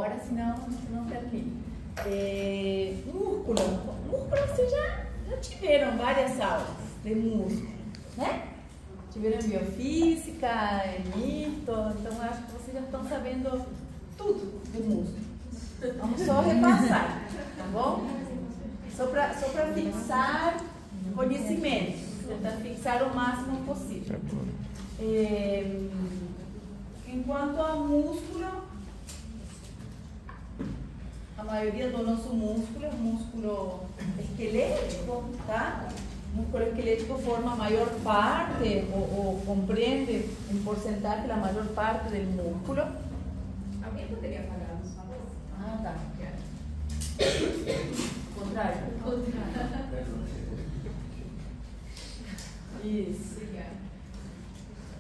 Agora, senão não termina. Músculo. Músculo vocês já tiveram várias aulas de músculo, né? Tiveram biofísica, mito, então acho que vocês já estão sabendo tudo de músculo. Vamos só repassar, tá bom? Só para fixar conhecimentos, tentar fixar o máximo possível. Enquanto a músculo, a maioria do nosso músculo é músculo esquelético, tá? O músculo esquelético forma a maior parte, ou compreende em porcentagem a maior parte do músculo. Alguém poderia apagar os favor? Ah, tá. Contrário. Isso.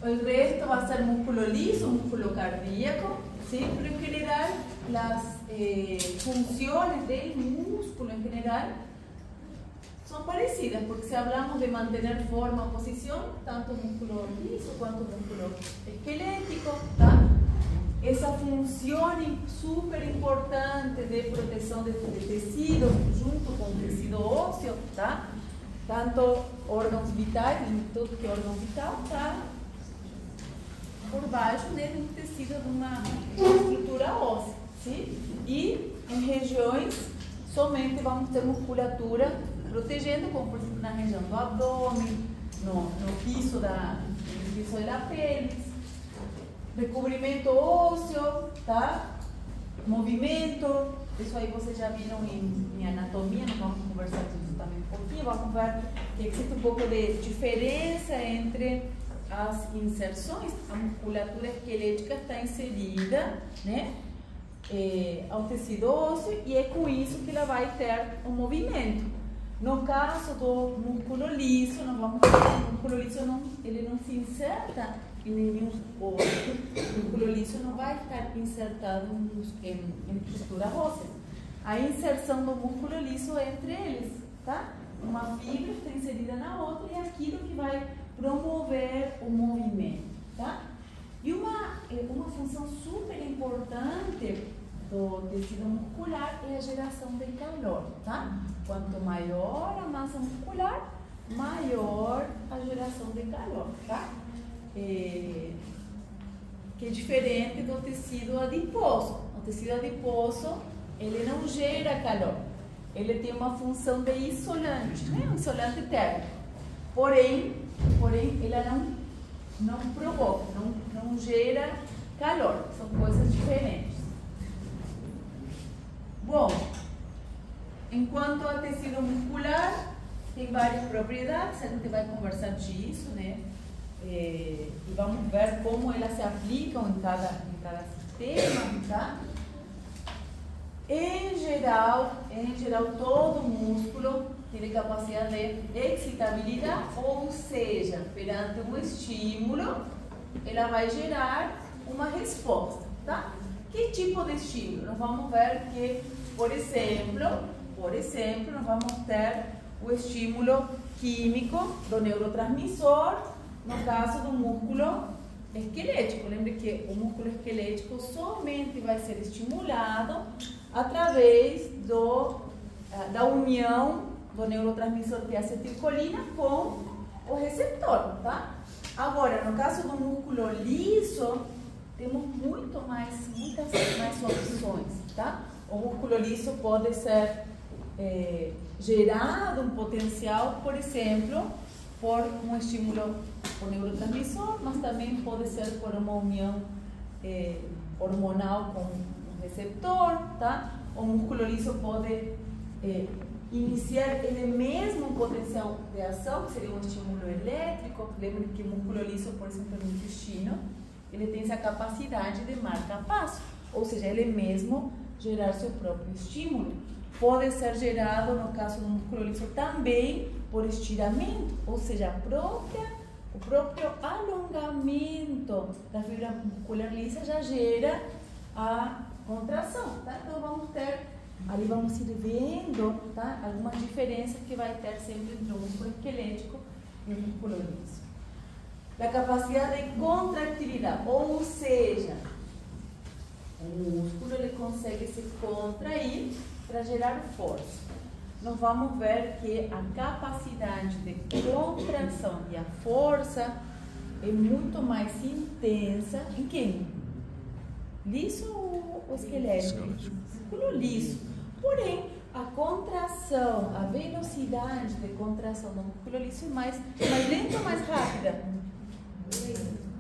O resto vai ser músculo liso, músculo cardíaco, ¿sí? Pero en general las funciones del músculo en general son parecidas, porque si hablamos de mantener forma o posición, tanto músculo liso cuanto músculo esquelético, ¿tá? Esa función súper importante de protección de tejidos junto con el tejido óseo, ¿tá? Tanto órgãos vitais, tudo que é órgão vital, tá por baixo dele do tecido de uma estrutura óssea, sim? E em regiões somente vamos ter musculatura protegendo, como por exemplo na região do abdômen, no piso da pelvis, recobrimento ósseo, tá? Movimento, isso aí vocês já viram em anatomia, nós vamos conversar disso também um pouquinho, vamos ver que existe um pouco de diferença entre as inserções. A musculatura esquelética está inserida, né, ao tecido ósseo, e é com isso que ela vai ter um movimento. No caso do músculo liso, nós vamos ver que o músculo liso ele não se inserta em nenhum osso. O músculo liso não vai estar insertado em estrutura óssea. A inserção do músculo liso é entre eles, tá? Uma fibra está inserida na outra e é aquilo que vai promover o movimento, tá? E uma função super importante do tecido muscular é a geração de calor, tá? Quanto maior a massa muscular, maior a geração de calor, tá? Que é diferente do tecido adiposo. O tecido adiposo, ele não gera calor, ele tem uma função de isolante, né? Um isolante térmico. Porém, ela não provoca, não gera calor, são coisas diferentes. Bom, enquanto o tecido muscular tem várias propriedades, a gente vai conversar disso, né? E vamos ver como elas se aplicam em cada sistema, tá? Em geral, todo músculo tem capacidade de excitabilidade, ou seja, perante um estímulo, ela vai gerar uma resposta, tá? Que tipo de estímulo? Nós vamos ver que, por exemplo, nós vamos ter o estímulo químico do neurotransmissor, no caso do músculo esquelético. Lembre que o músculo esquelético somente vai ser estimulado através da união do neurotransmissor de acetilcolina com o receptor, tá? Agora, no caso do músculo liso, temos muitas mais opções, tá? O músculo liso pode ser gerado um potencial, por exemplo, por um estímulo por neurotransmissor, mas também pode ser por uma união hormonal com o receptor, tá? O músculo liso pode iniciar ele mesmo um potencial de ação, que seria um estímulo elétrico. Lembre que o músculo liso, por exemplo, no intestino, ele tem essa capacidade de marca-passo, ou seja, ele mesmo gerar seu próprio estímulo. Pode ser gerado, no caso do músculo liso, também por estiramento, ou seja, o próprio alongamento da fibra muscular lisa já gera a contração, tá? Então vamos ir vendo, tá? Algumas diferenças que vai ter sempre entre o músculo esquelético e o músculo liso. A capacidade de contractilidade, ou seja, O músculo ele consegue se contrair para gerar força. Nós vamos ver que a capacidade de contração e a força é muito mais intensa em quem? Liso ou esquelético? Músculo liso. Porém, a contração, a velocidade de contração do músculo liso é mais lenta ou mais rápida?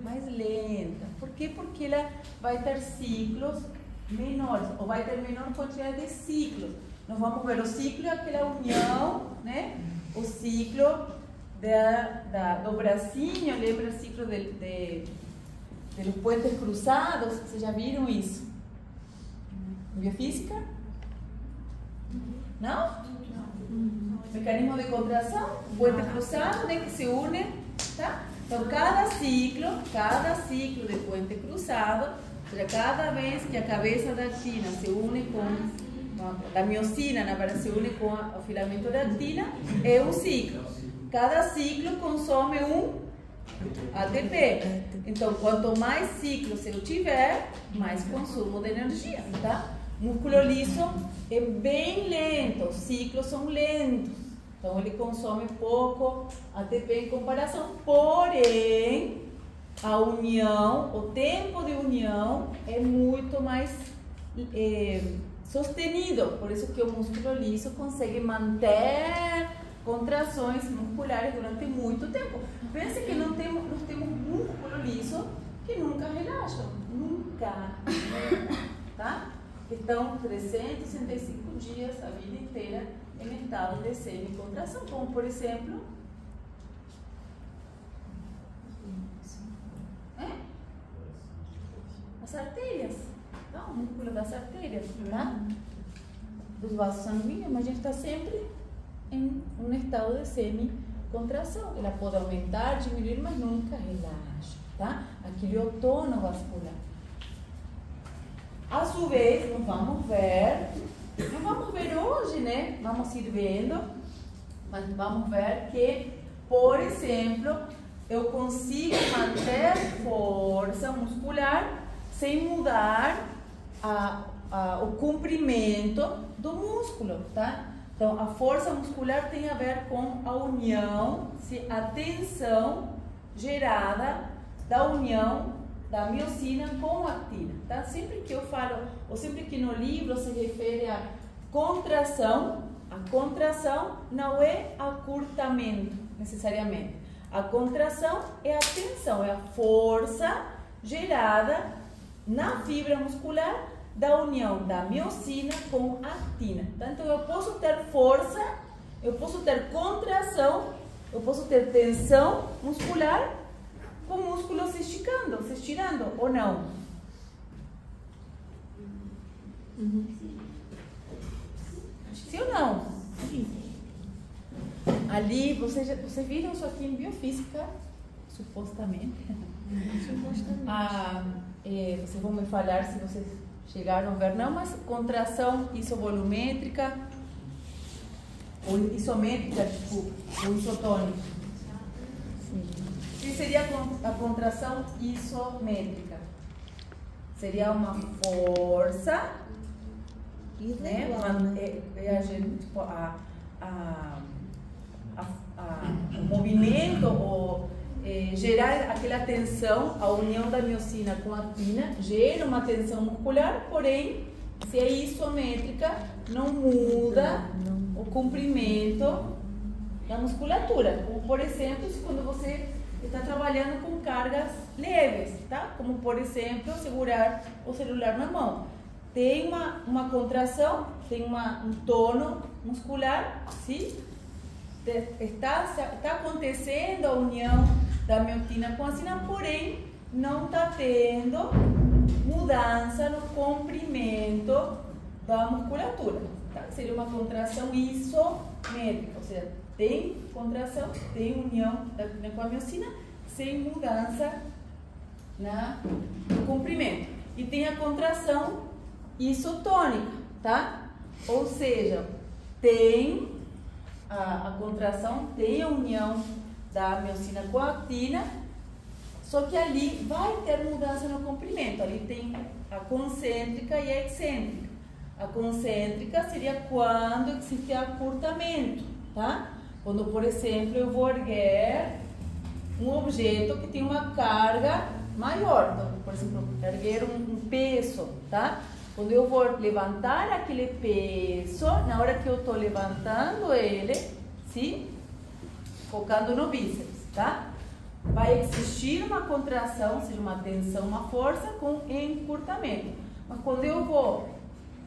Mais lenta. Por quê? Porque ela vai ter ciclos menores, ou vai ter menor quantidade de ciclos. Nós vamos ver o ciclo é aquela união, né? O ciclo do bracinho, lembra o ciclo dos puentes cruzados? Vocês já viram isso? Em biofísica? Não? Mecanismo de contração, puente cruzado, né? Que se une, tá? Então, cada ciclo de puente cruzado, ou seja, cada vez que a cabeça da actina se une com da miosina, na verdade, se une com o filamento da actina, é um ciclo. Cada ciclo consome um ATP. Então, quanto mais ciclos eu tiver, mais consumo de energia, tá? Músculo liso é bem lento, os ciclos são lentos. Então, ele consome pouco ATP em comparação, porém, a união, o tempo de união é muito mais sostenido. Por isso que o músculo liso consegue manter contrações musculares durante muito tempo. Pense que nós temos músculo liso que nunca relaxam, nunca, tá? Estão 365 dias, a vida inteira, em estado de semicontração, como por exemplo, as artérias, tá? O músculo das artérias, tá? Dos vasos sanguíneos, mas a gente está sempre em um estado de semicontração. Ela pode aumentar, diminuir, mas nunca relaxa, tá? Aquele é o tono vascular. A sua vez, nós vamos ver hoje, né? Vamos ir vendo, mas vamos ver que, por exemplo, eu consigo manter força muscular sem mudar o comprimento do músculo, tá? Então, a força muscular tem a ver com a união, a tensão gerada da união da miosina com a actina, tá? Sempre que eu falo, ou sempre que no livro se refere a contração não é acurtamento, necessariamente. A contração é a tensão, é a força gerada na fibra muscular da união da miosina com a actina. Então, eu posso ter força, eu posso ter contração, eu posso ter tensão muscular com o músculo se estirando ou não? Sim ou não? Ali, vocês viram isso aqui em biofísica, supostamente. Vocês vão me falar se vocês chegaram a ver, não, mas contração isovolumétrica, ou isométrica, desculpa, ou isotônica. O que seria a contração isométrica? Seria uma força, né? O movimento, ou gerar aquela tensão, a união da miosina com a actina, gera uma tensão muscular, porém, se é isométrica, não muda o comprimento da musculatura. Como, por exemplo, quando você está trabalhando com cargas leves, tá? Como, por exemplo, segurar o celular na mão. Tem uma contração, tem um tono muscular, sim? Está acontecendo a união da miosina com a actina, porém, não está tendo mudança no comprimento da musculatura, tá? Seria uma contração isométrica, ou seja, tem contração, tem união da actina com a miosina, sem mudança no comprimento. E tem a contração isotônica, tá? Ou seja, tem a contração, tem a união da miosina com a actina, Só que ali vai ter mudança no comprimento. Ali tem a concêntrica e a excêntrica. A concêntrica seria quando existe acurtamento, tá? Quando, por exemplo, eu vou erguer um objeto que tem uma carga maior. Então, por exemplo, erguer um peso, tá? Quando eu vou levantar aquele peso, na hora que eu estou levantando ele, sim? Focando no bíceps, tá? Vai existir uma contração, ou seja, uma tensão, uma força com encurtamento. Mas quando eu vou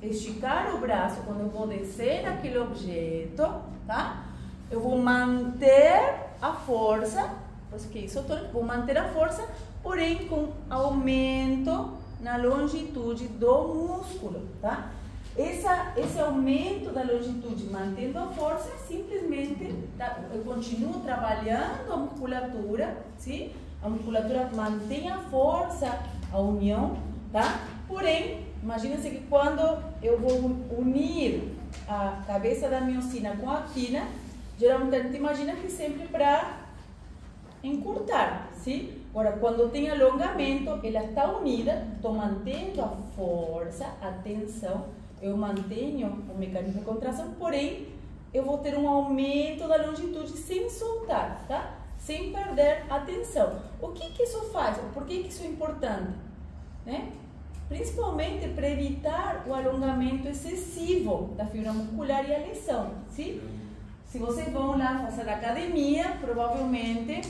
esticar o braço, quando eu vou descer naquele objeto, tá? Eu vou manter a força, por isso que isso vou manter a força, porém com aumento na longitude do músculo, tá? Esse aumento da longitude, mantendo a força, simplesmente eu continuo trabalhando a musculatura, sim? A musculatura mantém a força, a união, tá? Porém, imagina-se que quando eu vou unir a cabeça da miocina com a quina, geralmente a gente imagina que sempre para encurtar, sim? Agora, quando tem alongamento, ela está unida, estou mantendo a força, a tensão, eu mantenho o mecanismo de contração, porém, eu vou ter um aumento da longitude sem soltar, tá? Sem perder a tensão. O que isso faz? Por que isso é importante? Né? Principalmente para evitar o alongamento excessivo da fibra muscular e a lesão, sim? Se vocês vão lá fazer academia, provavelmente,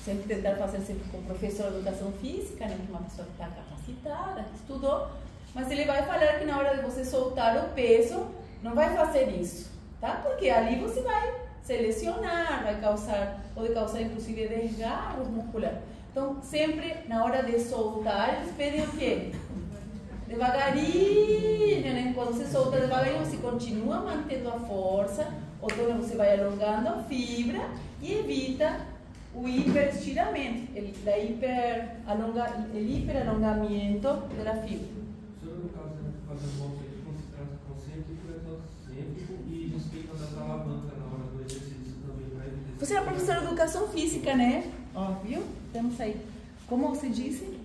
sempre tentar fazer sempre com o professor de educação física, né, que é uma pessoa que está capacitada, que estudou, mas ele vai falar que na hora de você soltar o peso, não vai fazer isso, tá? Porque ali você vai se lesionar, pode causar inclusive desgarros musculares. Então, sempre na hora de soltar, eles pedem o quê? Devagarinho, né? Quando você solta devagarinho, você continua mantendo a força, ou então você vai alongando a fibra e evita o hiperestiramento, o hiperalongamento da fibra. Senhor, no caso, fazendo um conceito concêntrico, excêntrico e respeito das alavancas na hora do exercício também, para evitar. Você é professora de educação física, né? Ó, viu? Temos aí. Como você disse?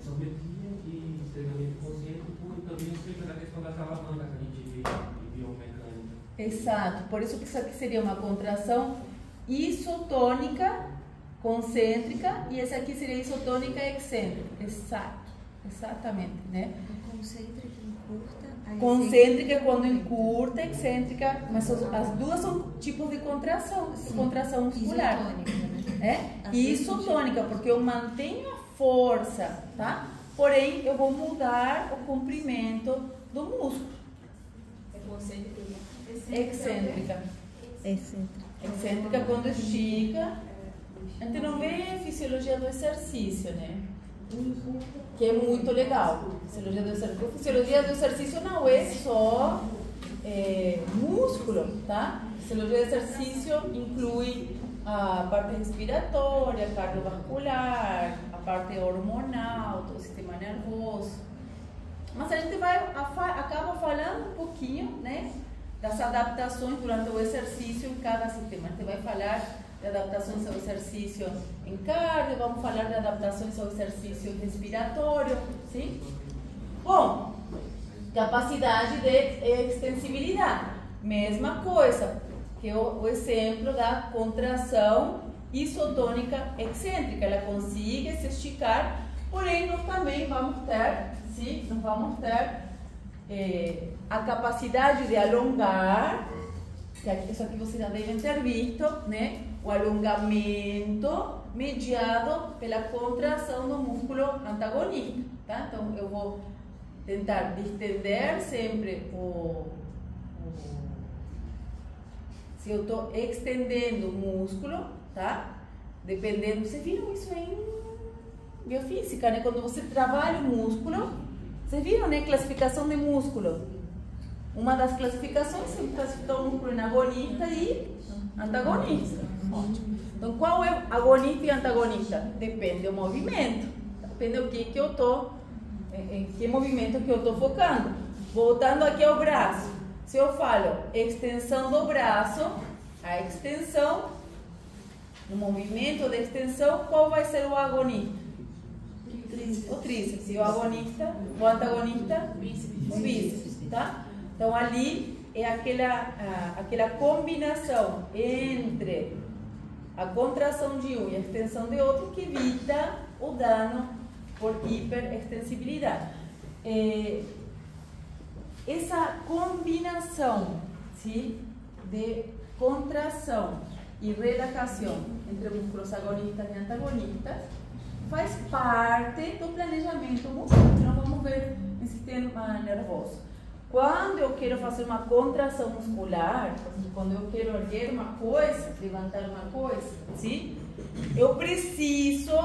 Isometria e treinamento concêntrico e também respeito da questão das alavancas que a gente vê em biomecânica. Exato. Por isso que isso aqui seria uma contração isotônica, concêntrica, e esse aqui seria isotônica excêntrica. Exato, exatamente, né? Concêntrica encurta. Concêntrica é quando encurta, excêntrica, mas as duas são tipos de contração, contração muscular. Isotônica, né? E isotônica, porque eu mantenho a força, tá? Porém, eu vou mudar o comprimento do músculo. É concêntrica. Excêntrica. Excêntrica. Excêntrica quando estica. A gente não vê fisiologia do exercício, né? Que é muito legal. Fisiologia do exercício. Fisiologia do exercício não é só músculo, tá? Fisiologia do exercício inclui a parte respiratória, cardiovascular, a parte hormonal, todo o sistema nervoso. Mas a gente acaba falando um pouquinho, né, das adaptações durante o exercício em cada sistema. A gente vai falar de adaptações ao exercício em cardio, vamos falar de adaptações ao exercício respiratório, sim? Bom, capacidade de extensibilidade, mesma coisa que o exemplo da contração isotônica excêntrica, ela consegue se esticar, porém nós também vamos ter, sim, nós vamos ter a capacidade de alongar, isso aqui vocês já devem ter visto, né? O alongamento mediado pela contração do músculo antagonista, tá? Então eu vou tentar distender sempre se eu estou extendendo o músculo, tá? Dependendo, vocês viram isso em biofísica, né? Quando você trabalha o músculo, vocês viram, né? Classificação de músculo. Uma das classificações é classificar o músculo em agonista e antagonista. Ótimo. Então, qual é agonista e antagonista? Depende do movimento. Depende do que eu estou, em que movimento que eu estou focando. Voltando aqui ao braço. Se eu falo extensão do braço, a extensão No movimento de extensão, qual vai ser o agonista? O tríceps. E o agonista, o antagonista? O bíceps, tá? Então ali é aquela combinação entre a contração de um e a extensão de outro que evita o dano por hiperextensibilidade. Essa combinação, sim, de contração e relaxação entre músculos agonistas e antagonistas faz parte do planejamento muscular. Então vamos ver no sistema nervoso. Quando eu quero fazer uma contração muscular, quando eu quero erguer uma coisa, levantar uma coisa, sim? Eu preciso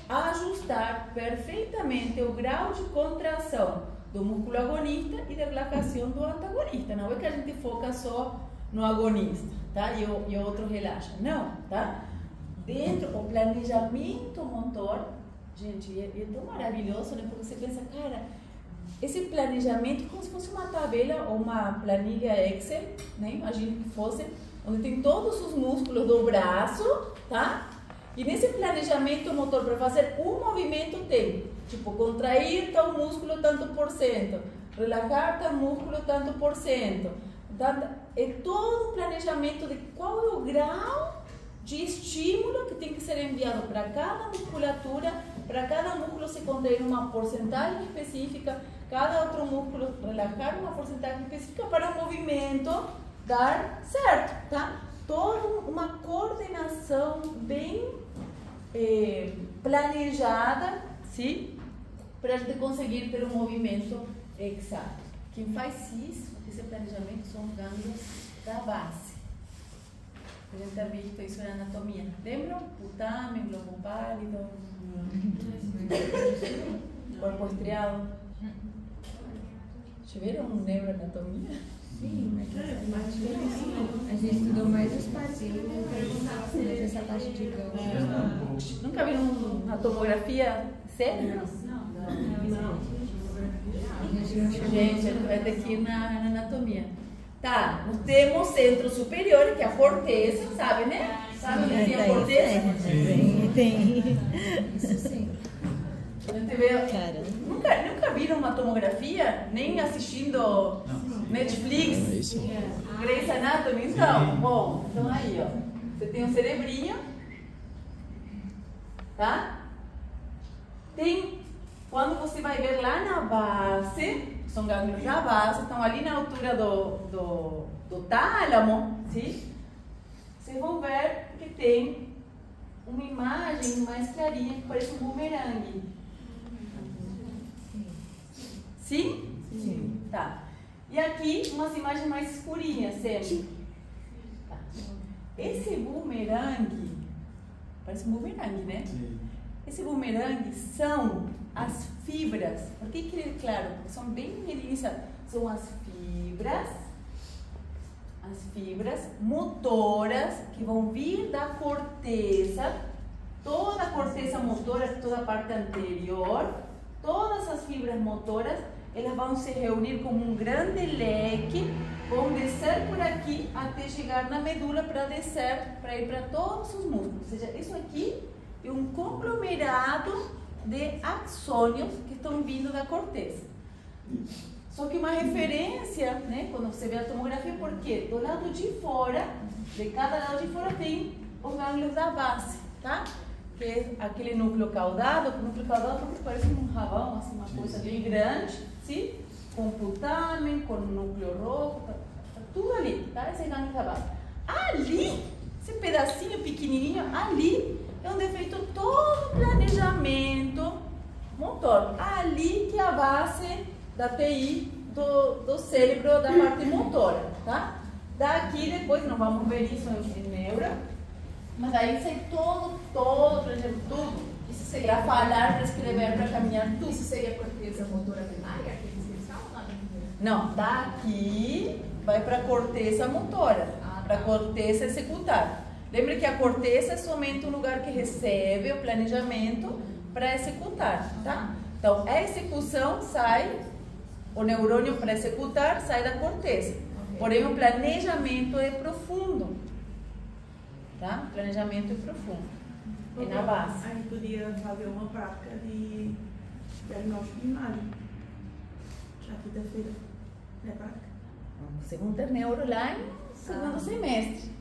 ajustar perfeitamente o grau de contração do músculo agonista e de relaxação do antagonista. Não é que a gente foca só no agonista, tá? E o outro relaxa. Não, tá? Dentro do planejamento motor, gente, é tão maravilhoso, né? Porque você pensa, cara, esse planejamento é como se fosse uma tabela ou uma planilha Excel, né? Imagina que fosse, onde tem todos os músculos do braço, tá? E nesse planejamento motor, para fazer um movimento tem, tipo, contrair tal músculo tanto por cento, relaxar tal músculo tanto por cento. É todo um planejamento de qual é o grau de estímulo que tem que ser enviado para cada musculatura, para cada músculo se contrair uma porcentagem específica, cada outro músculo relaxar uma porcentagem específica para o movimento dar certo, tá? Toda uma coordenação bem planejada, sim? Para a gente conseguir ter um movimento exato. Quem faz isso, esse planejamento, são os gânglios da base. A gente ha visto isso na anatomia. Lembram? Putamen, globo pálido, corpo estriado. Tiveram neuroanatomia? Sim, mas a gente estudou mais os parceiros, essa taxa de gânglios. Nunca viram uma tomografia séria? Não. Gente, vai ter que ir na anatomia. Tá, nós temos o centro superior, que é a corteza, sabe, né? Sabe onde tem a corteza? Tem. Isso sim. Nunca viram uma tomografia? Nem assistindo Netflix? Grey's Anatomy? Então, bom, então aí, ó. Você tem um cerebrinho, tá? Tem, quando você vai ver lá na base, são gânglios da base, estão ali na altura do tálamo, sim? Vocês vão ver que tem uma imagem mais clarinha que parece um bumerangue. Sim? Sim. Tá. E aqui umas imagens mais escurinhas sempre. Tá. Esse bumerangue, parece um bumerangue, né? Sim. Esse bumerangue são as fibras. Por que ele é claro? Porque são bem deliciosas. São as fibras motoras que vão vir da corteza, toda a corteza motora, toda a parte anterior, todas as fibras motoras, elas vão se reunir como um grande leque, vão descer por aqui até chegar na medula para descer, para ir para todos os músculos. Ou seja, isso aqui é um conglomerado de axônios que estão vindo da corteza. Só que uma referência, né, quando você vê a tomografia, porque do lado de fora, de cada lado de fora tem os gânglios da base, tá? Que é aquele núcleo caudado, porque parece um rabão, assim, uma coisa bem grande, sim? Com putamen, com núcleo roxo, tá tudo ali, tá? Esse é o gânglio da base. Ali, esse pedacinho pequenininho, ali é onde é feito todo o planejamento motor. Ali que é a base da TI do cérebro, da parte motora, tá? Daqui depois, não vamos ver isso em neuro, mas aí sai todo, por exemplo, tudo. Isso seria para falar, para escrever, para caminhar, tudo. Isso seria a corteza motora primária? Não, daqui vai para a corteza motora, para a corteza executar. Lembra que a corteza é somente um lugar que recebe o planejamento para executar, tá? Então, a execução sai, o neurônio para executar sai da corteza. Porém, o planejamento é profundo. tá? Planejamento profundo. É na base. Aí podia fazer uma prática de diagnóstico de imagem. Na quinta-feira. É prática. Você vai ter neuro lá em segundo semestre.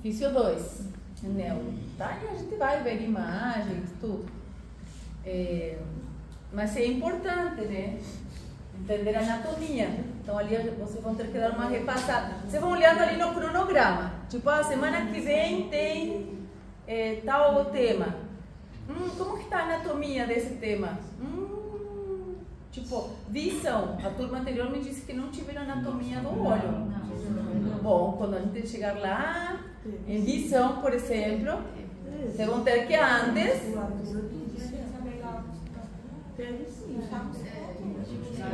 Físio 2, em neuro. Tá? E a gente vai ver imagens, tudo. Mas é importante, né? Entender a anatomia. Então ali vocês vão ter que dar uma repassada. Vocês vão olhando ali no cronograma. Tipo, a semana que vem tem tal tema. Como que está a anatomia desse tema? Tipo, visão. A turma anterior me disse que não tiveram anatomia do olho. Bom, quando a gente chegar lá, em visão, por exemplo, vocês vão ter que antes...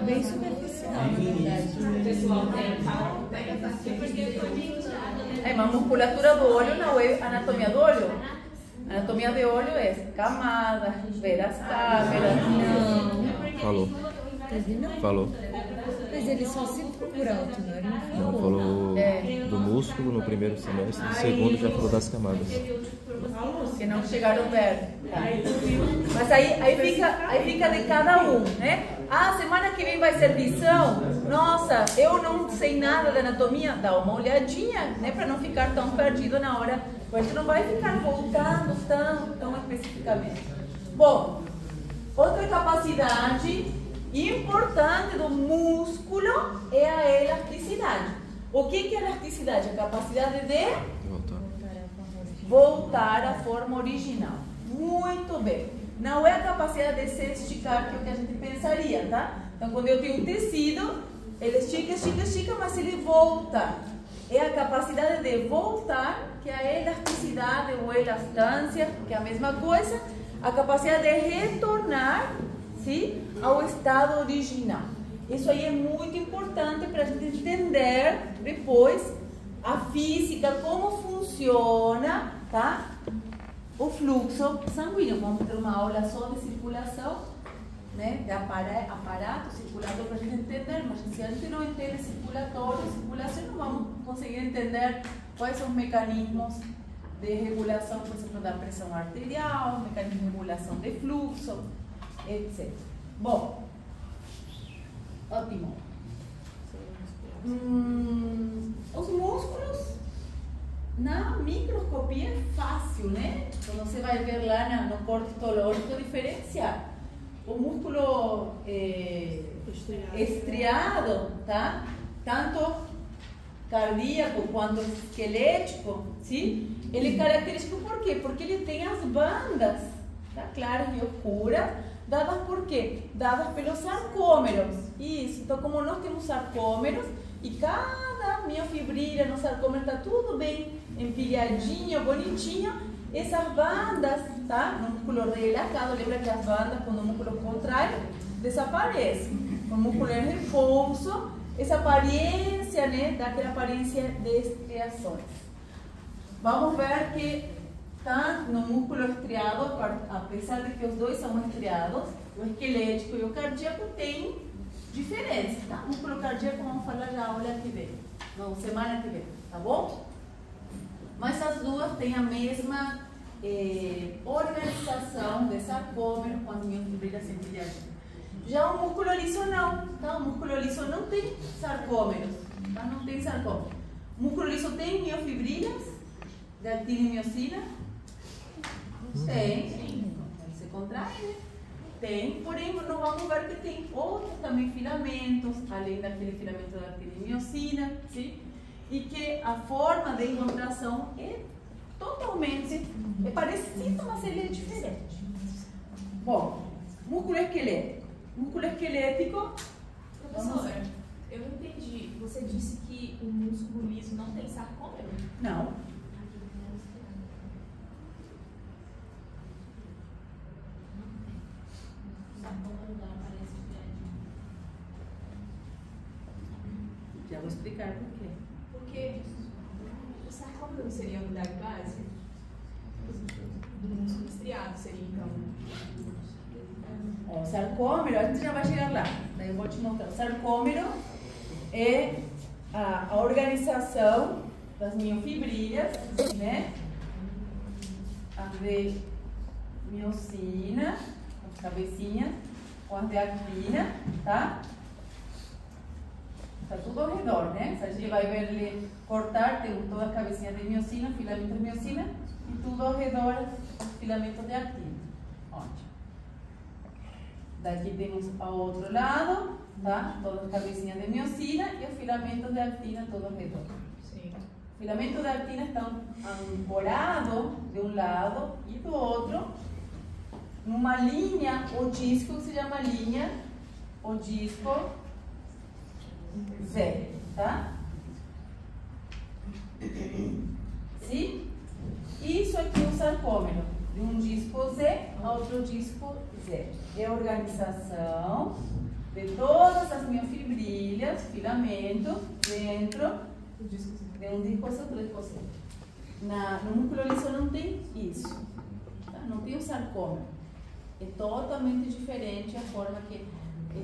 Bem superficial, na verdade. Mas musculatura do olho não é anatomia do olho. Anatomia de olho é camadas, ver as câmeras. Não. Falou. Falou. Mas ele só citou por alto, não? Ele não Não, falou do músculo no primeiro semestre, no segundo já falou das camadas. Que não chegaram perto. Mas aí fica de cada um, né? Semana que vem vai ser visão. Nossa, eu não sei nada da anatomia. Dá uma olhadinha, né? Para não ficar tão perdido na hora. A gente não vai ficar voltando tão especificamente. Bom, outra capacidade importante do músculo é a elasticidade. O que é elasticidade? A capacidade de voltar à forma original. Muito bem. Não é a capacidade de se esticar, que é o que a gente pensaria, tá? Então, quando eu tenho um tecido, ele estica, mas ele volta. É a capacidade de voltar, que é a elasticidade ou elastância, que é a mesma coisa. A capacidade de retornar, sim, ao estado original. Isso aí é muito importante para a gente entender depois a física, como funciona, tá? O fluxo sanguíneo. Vamos ter uma aula só de circulação, né? De aparato circulador para a gente entender, mas se a gente não entende circulação, não vamos conseguir entender quais são os mecanismos de regulação, por exemplo, da pressão arterial, mecanismo de regulação de fluxo, etc. Bom, ótimo. Os músculos, na microscopia é fácil, né? Quando você vai ver lá no corte histológico diferenciar. O músculo estriado, tá? Tanto cardíaco quanto esquelético, sim? Ele é característico por quê? Porque ele tem as bandas, tá? Claras e escuras, dadas por quê? Dadas pelos sarcômeros. Isso, então como nós temos sarcômeros e cada miofibrilha no sarcômero está tudo bem empilhadinho, bonitinho, essas bandas, tá? No músculo relaxado, lembra que as bandas, quando o músculo contrai, desaparecem. O músculo em repouso, essa aparência, né? Dá aquela aparência de estriações. Vamos ver que tanto no músculo estriado, apesar de que os dois são estriados, o esquelético e o cardíaco têm diferenças, tá? O músculo cardíaco vamos falar já aula que vem, não, semana que vem, tá bom? Mas as duas têm a mesma organização de sarcômero com as miofibrilhas empilhadinhas. Já o músculo liso não, tá? O músculo liso não tem sarcômeros, tá? Não tem sarcômero. O músculo liso tem miofibrilhas de actina e miocina? Tem, se contrai, né? Tem, porém nós vamos ver que tem outros também filamentos, além daquele filamento da actina e miocina, sim? E que a forma de encontração é totalmente parecida, mas ele é diferente. Bom, músculo esquelético. Músculo esquelético. Professora, eu não entendi. Você disse que o músculo liso não tem sarcômero? Não. Já vou explicar por quê. Porque o sarcômero seria a unidade base do músculo estriado, seria então. O sarcômero, a gente já vai chegar lá, daí eu vou te mostrar. O sarcômero é a organização das miofibrilhas, né? As de miocina, as cabecinhas, com as de actina, tá? Está tudo ao redor, né? Se a gente vai ver ele cortar, temos toda a cabecinha de miocina, filamento de miocina, e tudo ao redor, filamento de actina. Ótimo. Daqui temos ao outro lado, tá? Toda a cabecinha de miocina e os filamentos de actina todo ao redor. Sim. Os filamentos de actina estão ancorados de um lado e do outro, numa linha, o disco que se chama linha, o disco Z, tá? Sim? Isso aqui é o sarcômero, de um disco Z a outro disco Z. É a organização de todas as miofibrilhas, filamentos, dentro de um disco Z, outro disco Z. No músculo liso não tem isso, tá? Não tem o sarcômero. É totalmente diferente a forma que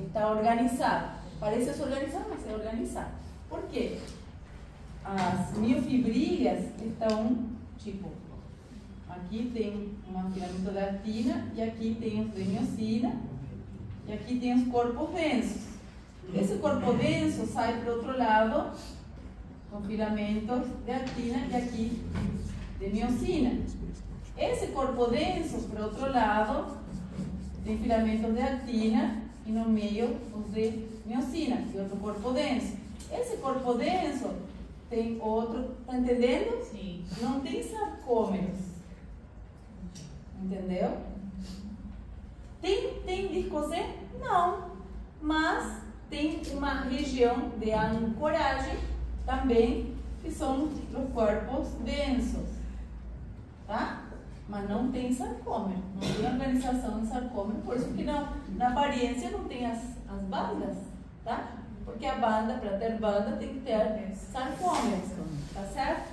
está organizado. Parece desorganizado, mas é organizado. Por quê? As miofibrilhas estão, tipo, aqui tem um filamento de actina, e aqui tem os de miocina, e aqui tem os corpos densos. Esse corpo denso sai para o outro lado, com filamentos de actina, e aqui de miocina. Esse corpo denso, para o outro lado, tem filamentos de actina, e no meio os de miocina, e outro corpo denso. Esse corpo denso tem outro, tá entendendo? Sim. Não tem sarcômeros. Entendeu? Tem disco Z? Não. Mas tem uma região de ancoragem também, que são os corpos densos. Tá? Mas não tem sarcômero, não tem organização em sarcômero, por isso que não, na aparência não tem as bandas, tá? Porque a banda, para ter banda, tem que ter sarcômero, tá certo?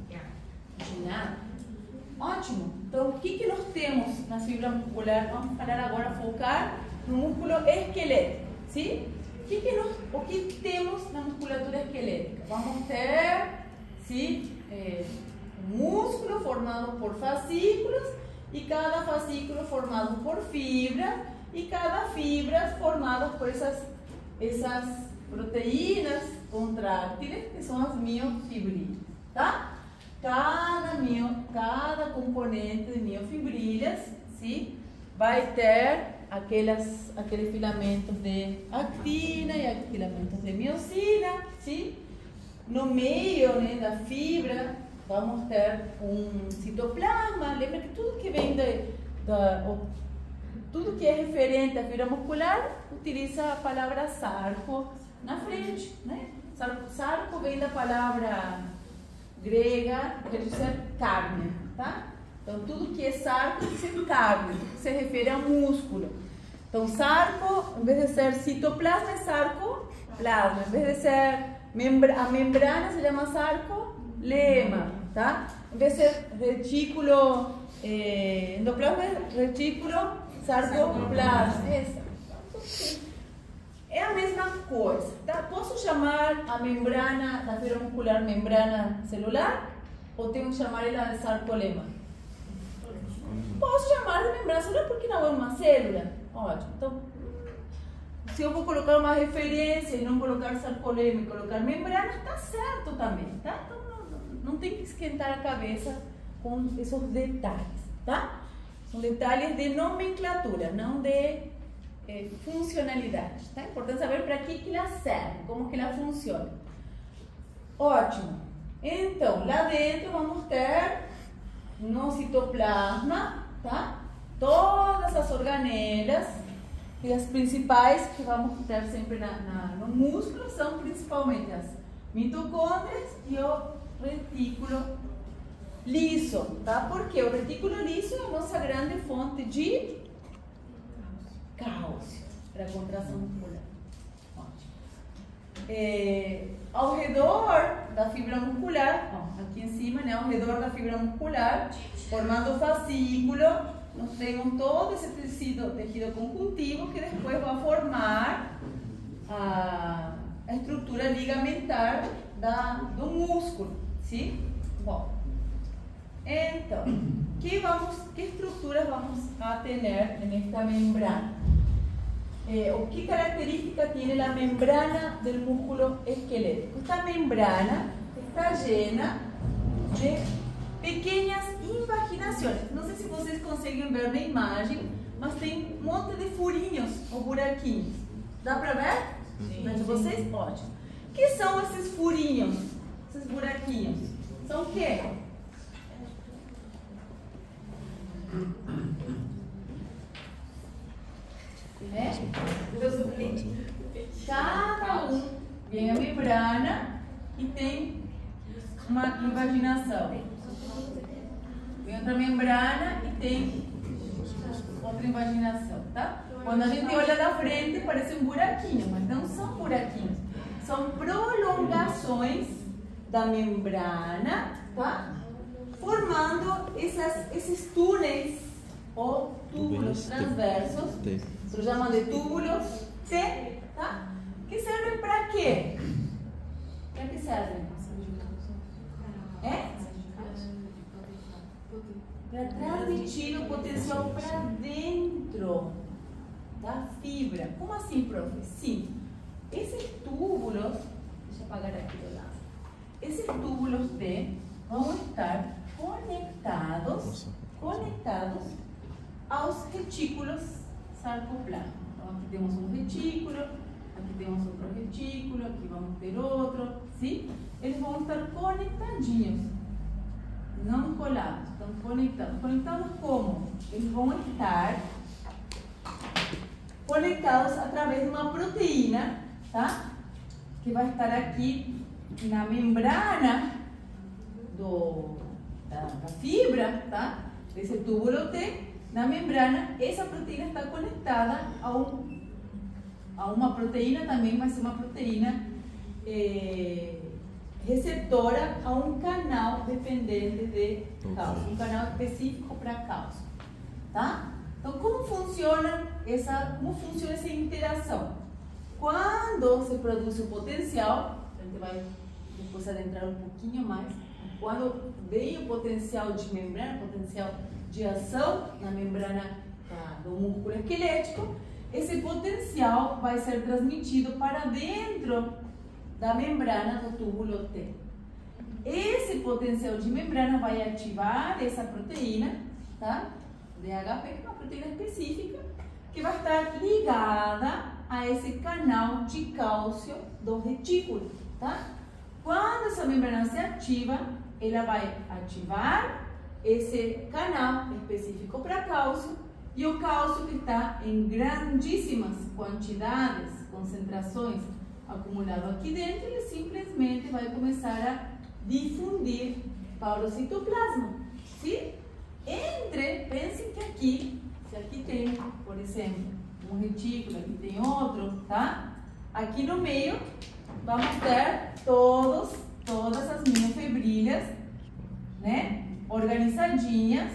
De nada. Ótimo. Então, o que nós temos na fibra muscular? Vamos falar agora, focar no músculo esquelético, sim? O que temos na musculatura esquelética? Vamos ter, sim, músculo formado por fascículos, e cada fascículo formado por fibra, e cada fibra formada por essas proteínas contráctiles, que são as miofibrilhas, tá? Cada componente de miofibrilhas, sim, vai ter aqueles filamentos de actina e filamentos de miocina, sim? No meio, né, da fibra, vamos ter um citoplasma. Lembra que tudo que vem tudo que é referente à fibra muscular utiliza a palavra sarco na frente, né? Sarco vem da palavra grega, quer dizer carne, tá? Então tudo que é sarco tem que ser carne, se refere a músculo. Então sarco, em vez de ser citoplasma, é sarcoplasma. Em vez de ser a membrana, se chama sarcolema, tá? Em vez de ser retículo endoplasma, retículo sarcoplasma. É a mesma coisa, tá? Posso chamar a membrana da fibra muscular membrana celular? Ou tenho que chamar ela de sarcolema? Posso chamar de membrana celular porque não é uma célula. Ótimo. Então, se eu vou colocar uma referência e não colocar sarcolema e colocar membrana, está certo também, tá? Então, não tem que esquentar a cabeça com esses detalhes, tá? São detalhes de nomenclatura, não de funcionalidade, tá? É importante saber para que ela serve, como que ela funciona. Ótimo. Então, lá dentro vamos ter no citoplasma, tá? Todas as organelas, e as principais que vamos ter sempre no músculo são principalmente as mitocôndrias e o retículo liso, tá? Porque o retículo liso é a nossa grande fonte de cálcio para a contração muscular. Ótimo. Ao redor da fibra muscular, ó, aqui em cima, né? Ao redor da fibra muscular, formando o fascículo, nós temos todo esse tecido conjuntivo que depois vai formar a estrutura ligamentar do músculo, ¿Sí? Bom, então, ¿qué estructuras vamos a tener en esta membrana? ¿O qué característica tiene la membrana del músculo esquelético? Esta membrana está llena de pequeñas invaginações. Não sei se vocês conseguem ver na imagem, mas tem um monte de furinhos ou buraquinhos. Dá para ver? Sim. Vocês? Ótimo. O que são esses furinhos? Esses buraquinhos? São o quê? Cada um vem a membrana e tem uma invaginação. Vem outra membrana e tem outra invaginação, tá? Quando a gente olha da frente parece um buraquinho, mas não são buraquinhos. São prolongações da membrana, tá? Formando esses túneis ou túbulos transversos. Se chamam de túbulos T, tá? Que servem para quê? Para que servem? Para transmitir o potencial para dentro da fibra. Como assim, prof? Sim. Esses túbulos, deixa eu apagar aqui do lado. Esses túbulos T vão estar conectados aos retículos sarcoplasma. Então, aqui temos um retículo, aqui temos outro retículo, aqui vamos ter outro, sim? Eles vão estar conectadinhos, não colados, estão conectados. Conectados como? Eles vão estar conectados através de uma proteína, tá? Que vai estar aqui na membrana da fibra, tá? Desse túbulo T. Na membrana, essa proteína está conectada a uma proteína também, mas uma proteína receptora a um canal dependente de cálcio, um canal específico para cálcio, tá? Então, como funciona essa interação? Quando se produz o potencial, a gente vai depois adentrar um pouquinho mais, quando vem o potencial de membrana, potencial de ação na membrana do músculo esquelético, esse potencial vai ser transmitido para dentro da membrana do túbulo T. Esse potencial de membrana vai ativar essa proteína, tá? DHP, que é uma proteína específica, que vai estar ligada a esse canal de cálcio do retículo, tá? Quando essa membrana se ativa, ela vai ativar esse canal específico para cálcio, e o cálcio que está em grandíssimas quantidades, concentrações acumulado aqui dentro, ele simplesmente vai começar a difundir para o citoplasma. Sim? Pensem que aqui, se aqui tem, por exemplo, um retículo, aqui tem outro, tá? Aqui no meio vamos ter todas as miofibrilhas, né? Organizadinhas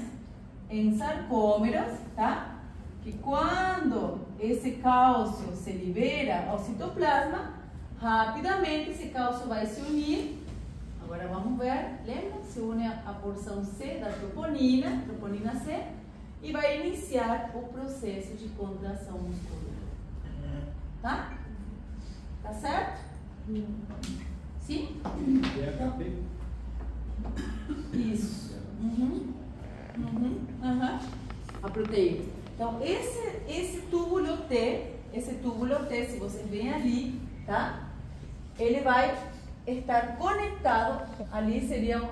em sarcômeros, tá? Que quando esse cálcio se libera ao citoplasma, rapidamente esse cálcio vai se unir. Agora vamos ver, lembra? Se une a porção C da troponina C, e vai iniciar o processo de contração muscular. Tá? Tá certo? Sim? DHP? Isso. A proteína. Então, esse túbulo T, se vocês veem ali, tá? Ele vai estar conectado, ali seriam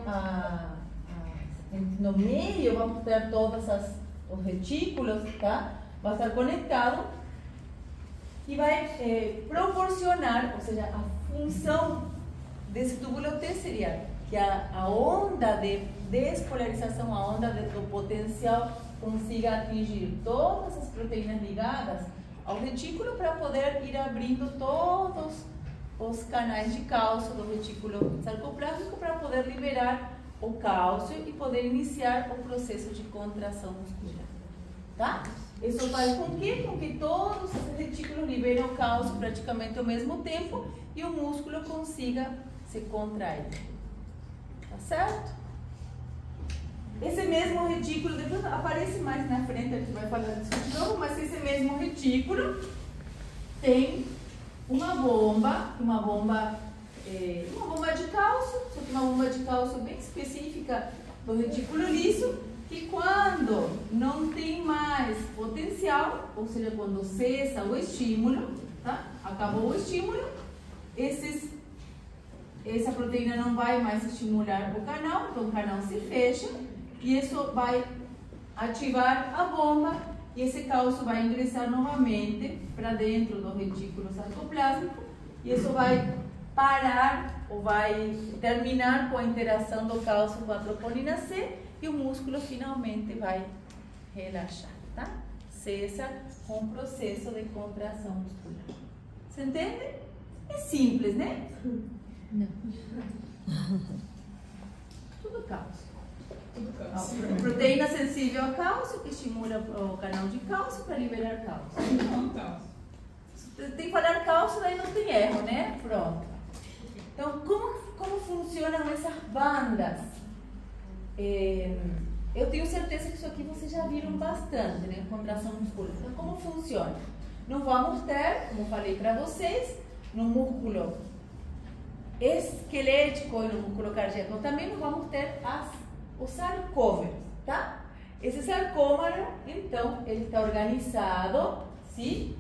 no meio vamos ter todos os retículos, tá? Vai estar conectado e vai proporcionar, ou seja, a função desse túbulo T seria que a onda de despolarização, a onda do potencial consiga atingir todas as proteínas ligadas ao retículo para poder ir abrindo todos os canais de cálcio do retículo sarcoplásmico para poder liberar o cálcio e poder iniciar o processo de contração muscular. Tá? Isso faz com que todos os retículos liberem o cálcio praticamente ao mesmo tempo e o músculo consiga se contrair. tá certo? Esse mesmo retículo, depois aparece mais na frente, a gente vai falar disso de novo, mas esse mesmo retículo tem uma bomba de cálcio, só que uma bomba de cálcio bem específica do retículo liso, que quando não tem mais potencial, ou seja, quando cessa o estímulo, tá? Acabou o estímulo, essa proteína não vai mais estimular o canal, então o canal se fecha e isso vai ativar a bomba e esse cálcio vai ingressar novamente para dentro do retículo sarcoplásmico e isso vai parar ou vai terminar com a interação do cálcio com a troponina C e o músculo finalmente vai relaxar, tá? Cessa com o processo de contração muscular. Você entende? É simples, né? Não. Tudo cálcio. Proteína sensível a cálcio, que estimula o canal de cálcio para liberar cálcio. Tem que falar cálcio, daí não tem erro, né? Pronto. Então, como funcionam essas bandas? Eu tenho certeza que isso aqui vocês já viram bastante, né? Contração muscular. Então, como funciona? Não vamos ter, como falei para vocês, no músculo esquelético e no músculo cardíaco também não vamos ter os sarcômeros, tá? Esse sarcômero, então, ele está organizado, sim?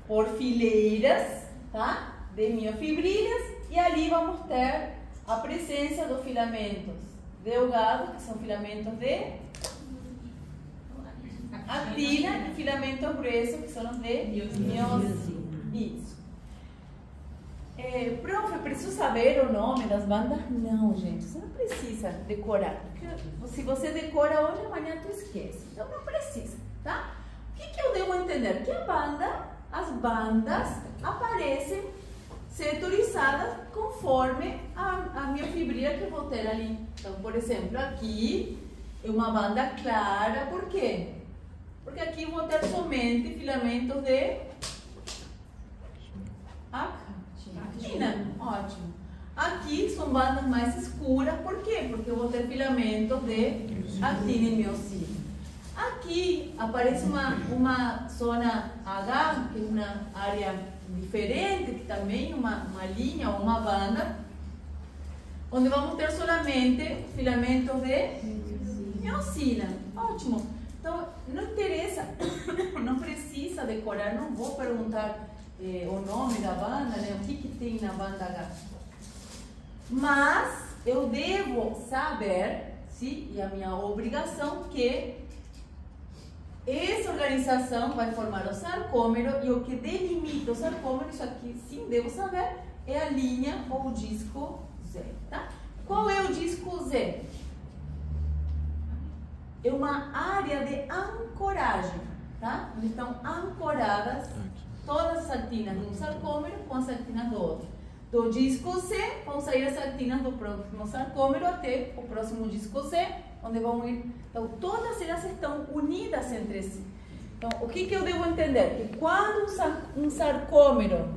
Por fileiras, tá? De miofibrilhas e ali vamos ter a presença dos filamentos delgados, que são filamentos de actina, e filamentos gruesos, que são os de miosina. Isso. Prof, eu preciso saber o nome das bandas? Não, gente, você não precisa decorar. Porque se você decora hoje, amanhã tu esquece. Então não precisa, tá? O que eu devo entender? Que as bandas aparecem setorizadas conforme a miofibrilha que eu vou ter ali. Então, por exemplo, aqui é uma banda clara. Por quê? Porque aqui eu vou ter somente filamentos de actina. Ótimo. Aqui são bandas mais escuras. Por quê? Porque eu vou ter filamentos de actina e miosina. Aqui aparece uma zona H, que é uma área diferente, que também é uma linha ou uma banda, onde vamos ter solamente filamentos de miosina. Ótimo. Então, não interessa, não precisa decorar, não vou perguntar o nome da banda, né, o que tem na banda H. Mas eu devo saber, sim, e a minha obrigação, que essa organização vai formar o sarcômero e o que delimita o sarcômero, isso aqui sim devo saber, é a linha ou o disco Z, tá? Qual é o disco Z? É uma área de ancoragem, tá? Onde estão ancoradas todas as actinas de um sarcômero com as actinas do outro. Do disco C, vão sair as actinas do próximo sarcômero até o próximo disco C, onde vão ir. Então, todas elas estão unidas entre si. Então, o que eu devo entender? Que quando um sarcômero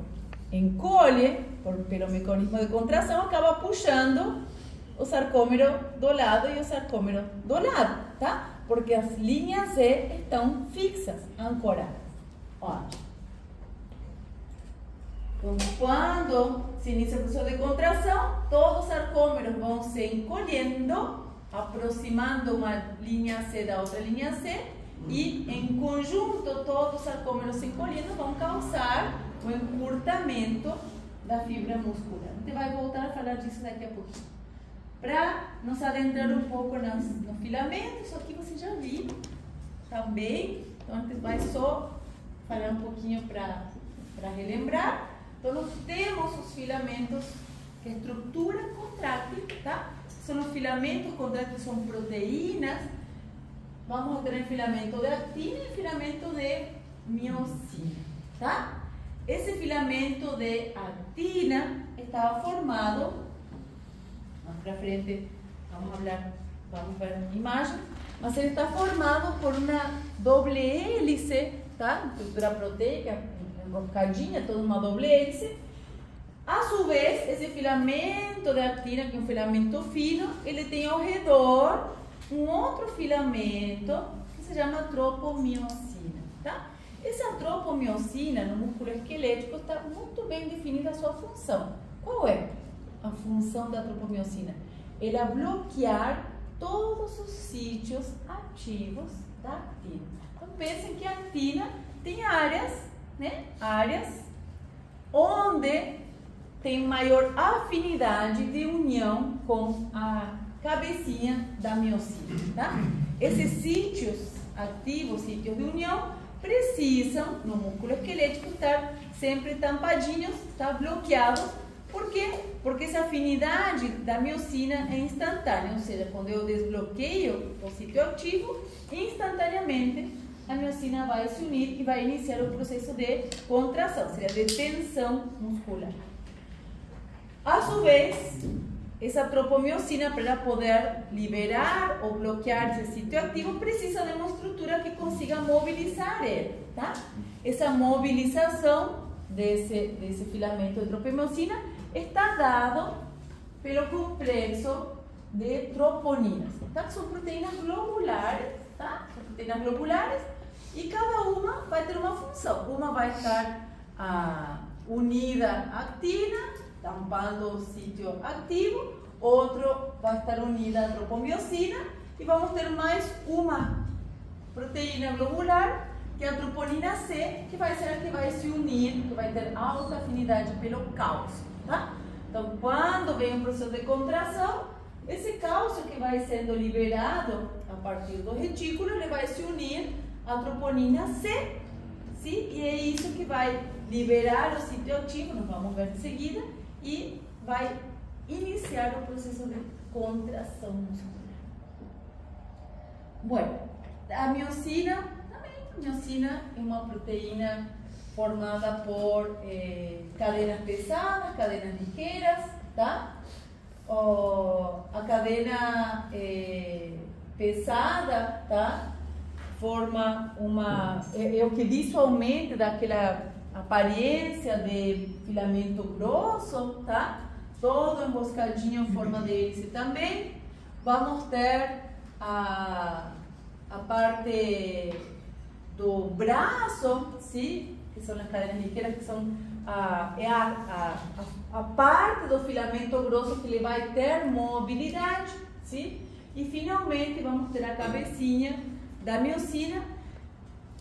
encolhe, pelo mecanismo de contração, acaba puxando o sarcômero do lado e o sarcômero do lado, tá? Porque as linhas Z estão fixas, ancoradas. Ótimo. Então, quando se inicia o processo de contração, todos os sarcômeros vão se encolhendo, aproximando uma linha C da outra linha C, e em conjunto todos os sarcômeros se encolhendo vão causar o encurtamento da fibra muscular. A gente vai voltar a falar disso daqui a pouquinho. Para nos adentrar um pouco no filamento, isso aqui você já viu também, então a gente vai só falar um pouquinho para relembrar. Então, nós temos os filamentos, que é estrutura contrátil, tá? São os filamentos contráteis, são proteínas. Vamos ter filamento de actina e filamento de miosina, tá? Esse filamento de actina estava formado, mais para frente vamos ver a imagem, mas ele está formado por uma doble hélice, tá? Estrutura proteica, enroscadinha, toda uma doble hélice, A su vez, esse filamento de actina, que é um filamento fino, ele tem ao redor um outro filamento que se chama tropomiosina, tá? Essa tropomiosina no músculo esquelético está muito bem definida a sua função. Qual é a função da tropomiosina? Ela bloquear todos os sítios ativos da actina. Então pensem que a actina tem áreas, né? Áreas onde tem maior afinidade de união com a cabecinha da miosina, tá? Esses sítios ativos, sítios de união, precisam, no músculo esquelético, estar sempre tampadinhos, tá? Bloqueados. Por quê? Porque essa afinidade da miosina é instantânea, ou seja, quando eu desbloqueio o sítio ativo, instantaneamente a miosina vai se unir e vai iniciar o processo de contração, seria de tensão muscular. A su vez, essa tropomiosina, para poder liberar ou bloquear esse sítio ativo, precisa de uma estrutura que consiga mobilizar ele, tá? Essa mobilização desse filamento de tropomiosina está dado pelo complexo de troponinas, tá? São proteínas globulares, tá? São proteínas globulares e cada uma vai ter uma função. Uma vai estar unida à actina, tampando o sítio ativo, outro vai estar unida à tropomiosina e vamos ter mais uma proteína globular, que é a troponina C, que vai ser a que vai se unir, que vai ter alta afinidade pelo cálcio, tá? Então, quando vem um processo de contração, esse cálcio que vai sendo liberado a partir do retículo, ele vai se unir à troponina C, sim? E é isso que vai liberar o sítio ativo, nós vamos ver em seguida, e vai iniciar o processo de contração muscular. Bueno, a miosina também. A miosina é uma proteína formada por cadenas pesadas, cadenas ligeiras, tá? A cadena pesada, tá? Forma é o que visualmente dá aquela aparência de filamento grosso, tá? Todo emboscadinho em forma de hélice também. Vamos ter a parte do braço, sim? Que são as cadenas ligeiras, que são a parte do filamento grosso que ele vai ter mobilidade, sim? E finalmente vamos ter a cabecinha da miosina.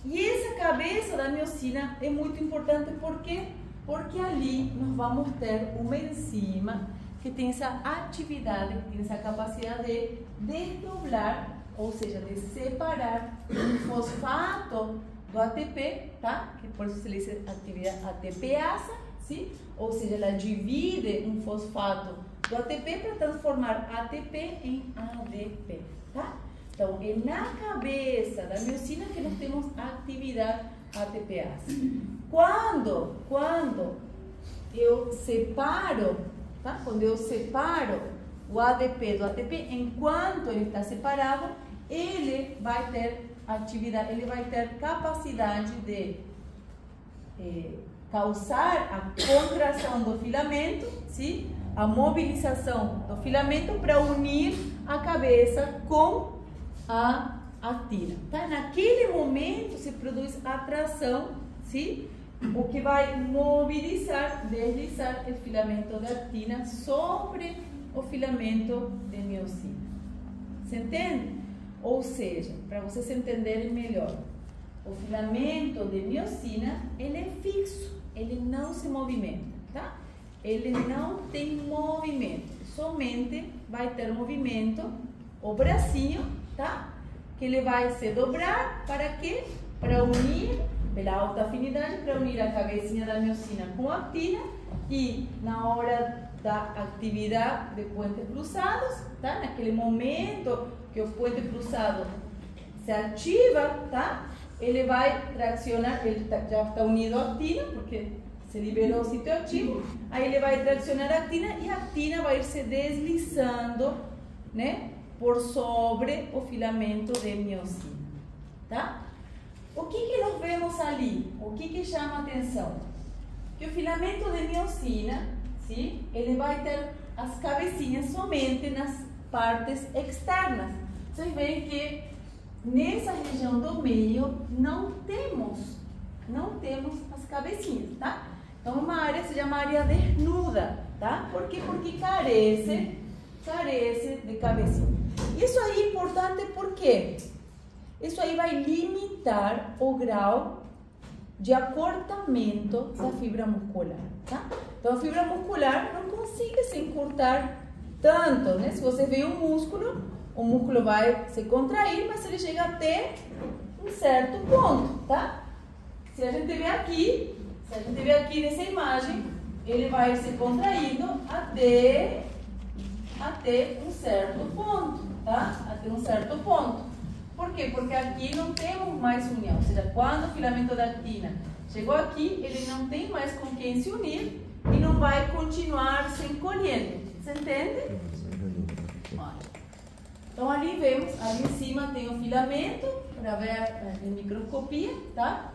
E essa cabeça da miosina é muito importante, por quê? Porque ali nós vamos ter uma enzima que tem essa atividade, que tem essa capacidade de desdobrar, ou seja, de separar o fosfato do ATP, tá? Que por isso se diz atividade ATPase, sim? Ou seja, ela divide um fosfato do ATP para transformar ATP em ADP, tá? Então, é na cabeça da miosina que nós temos a atividade ATPase. Quando eu separo, tá? Quando eu separo o ADP do ATP, enquanto ele está separado, ele vai ter atividade, ele vai ter capacidade de causar a contração do filamento, sim? A mobilização do filamento para unir a cabeça com a actina, tá? Naquele momento se produz atração, sim? O que vai mobilizar, deslizar o filamento de actina sobre o filamento de miosina. Se entende? Ou seja, para vocês entenderem melhor, o filamento de miosina, ele é fixo, ele não se movimenta, tá? Ele não tem movimento, somente vai ter movimento o bracinho, tá? Que ele vai se dobrar para quê? Para unir, pela alta afinidade, para unir a cabecinha da miosina com a actina, e na hora da atividade de puentes cruzados, tá? Naquele momento que o puente cruzado se ativa, tá? Ele vai tracionar, ele já está unido à actina, porque se liberou o sítio ativo, aí ele vai tracionar a actina e a actina vai ir se deslizando, né? Por sobre o filamento de miosina, tá? O que nós vemos ali? O que chama a atenção? Que o filamento de miosina, sim? Ele vai ter as cabecinhas somente nas partes externas. Vocês veem que nessa região do meio não temos as cabecinhas, tá? Então uma área se chama área desnuda, tá? Por quê? Porque carece de cabecinha. Isso aí é importante porque isso aí vai limitar o grau de acortamento da fibra muscular, tá? Então a fibra muscular não consegue se encurtar tanto, né? Se você vê o músculo vai se contrair, mas ele chega até um certo ponto, tá? Se a gente vê aqui nessa imagem, ele vai se contraindo até um certo ponto, tá? Até um certo ponto. Por quê? Porque aqui não temos mais união, ou seja, quando o filamento da actina chegou aqui, ele não tem mais com quem se unir e não vai continuar se encolhendo. Você entende? Então ali vemos, ali em cima tem o filamento, para ver em microscopia, tá?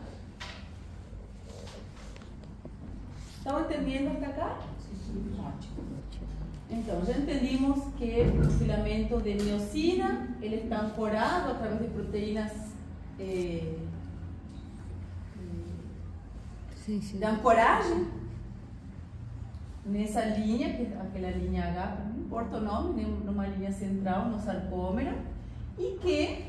Estão entendendo até cá? Ótimo. Então, já entendimos que o filamento de miosina, ele está ancorado através de proteínas de ancoragem nessa linha, que é aquela linha H, não importa o nome, numa linha central no sarcômero, e que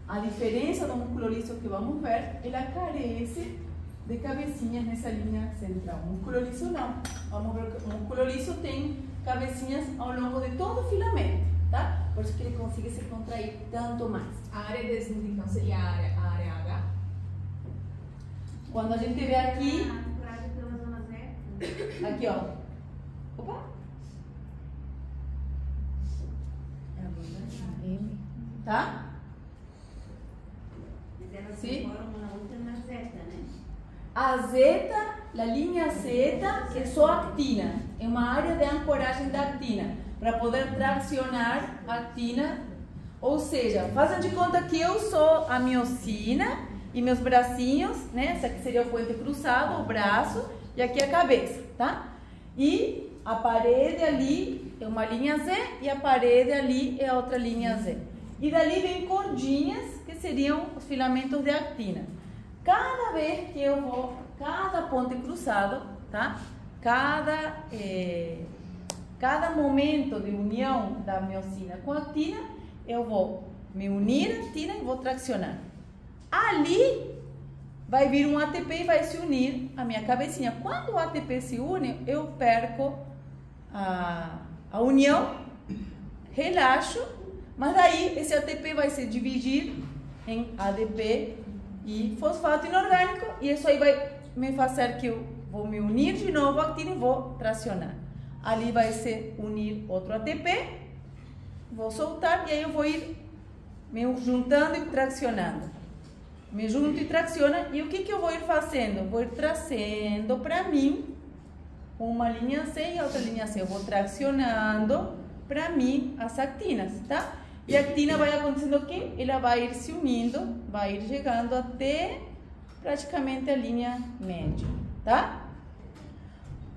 a diferença do músculo liso que vamos ver, ela carece de cabecinhas nessa linha central. O músculo liso não. Vamos ver que o músculo liso tem cabecinhas ao longo de todo o filamento, tá? Por isso que ele consegue se contrair tanto mais. A área desnuda, então, seria a área H? Quando a gente vê aqui, aqui ó, opa, tá? Sim? A zeta, a linha zeta é só actina, é uma área de ancoragem da actina, para poder tracionar a actina, ou seja, façam de conta que eu sou a miosina e meus bracinhos, né? Essa aqui seria o puente cruzado, o braço, e aqui a cabeça, tá? E a parede ali é uma linha Z e a parede ali é a outra linha Z. E dali vem cordinhas, que seriam os filamentos de actina. Cada vez que eu vou, cada ponte cruzado, tá? Cada momento de união da miosina com a actina, eu vou me unir à actina e vou tracionar. Ali vai vir um ATP e vai se unir à minha cabecinha. Quando o ATP se une, eu perco a união, relaxo, mas daí esse ATP vai se dividir em ADP e fosfato inorgânico, e isso aí vai me fazer que eu vou me unir de novo à actina e vou tracionar. Ali vai se unir outro ATP, vou soltar e aí eu vou ir me juntando e tracionando. Me junto e traciona, e o que eu vou ir fazendo? Vou ir trazendo para mim uma linha C e outra linha C. Eu vou tracionando para mim as actinas, tá? E a actina vai acontecendo o quê? Ela vai ir se unindo, vai ir chegando até praticamente a linha média, tá?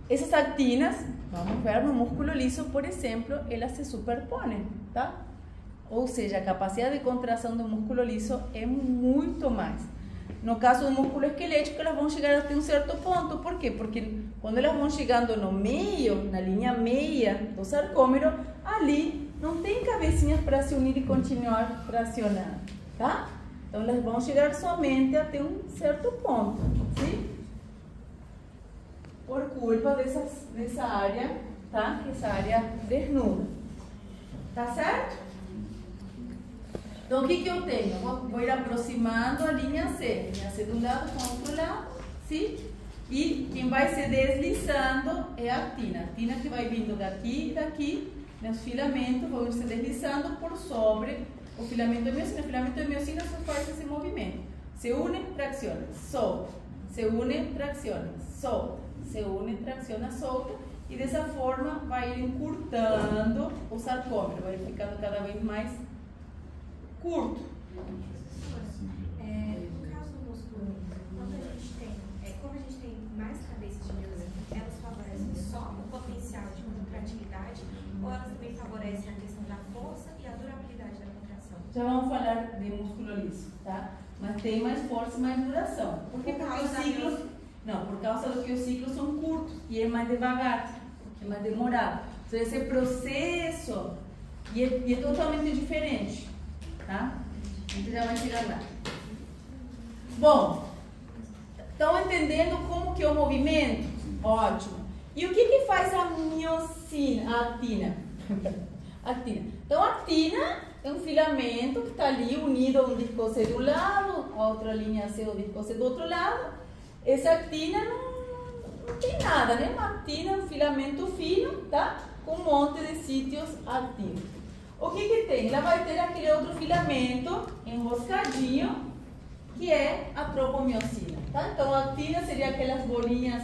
Essas actinas, vamos ver no músculo liso, por exemplo, elas se superpõem, tá? Ou seja, a capacidade de contração do músculo liso é muito mais. No caso do músculo esquelético, elas vão chegar até um certo ponto. Por quê? Porque quando elas vão chegando no meio, na linha meia do sarcômero, ali não tem cabecinhas para se unir e continuar tracionando, tá? Então elas vão chegar somente até um certo ponto, sim? Por culpa dessa área, tá? Essa área desnuda. Tá certo? Então o que eu tenho? Vou ir aproximando a linha C de um lado com o outro lado, sim? E quem vai se deslizando é a actina. A actina que vai vindo daqui e daqui, meus filamentos vão se deslizando por sobre o filamento de miosina. O filamento de miosina só faz esse movimento. Se une, traciona, solta. Se une, traciona, solta. Se une, traciona, solta. E dessa forma vai ir encurtando o sarcômero, vai ficando cada vez mais curto. No caso do músculo, como a gente tem mais cabeças de miosina, elas favorecem só o potencial já vamos falar de músculo liso, tá? Mas tem mais força e mais duração. Por quê? Porque os ciclos... Não, por causa do que os ciclos são curtos e é mais devagar, é mais demorado. Então, esse processo e é totalmente diferente, tá? A gente já vai chegar lá. Bom, estão entendendo como que é o movimento? Ótimo. E o que faz a miosina, a actina? Actina. Então, a actina é um filamento que está ali unido a um disco C de um lado, a outra linha C ou disco C do outro lado. Essa actina não tem nada, né? Uma actina é um filamento fino, tá? Com um monte de sítios ativos. O que tem? Ela vai ter aquele outro filamento enroscadinho, que é a tropomiosina, tá? Então, a actina seria aquelas bolinhas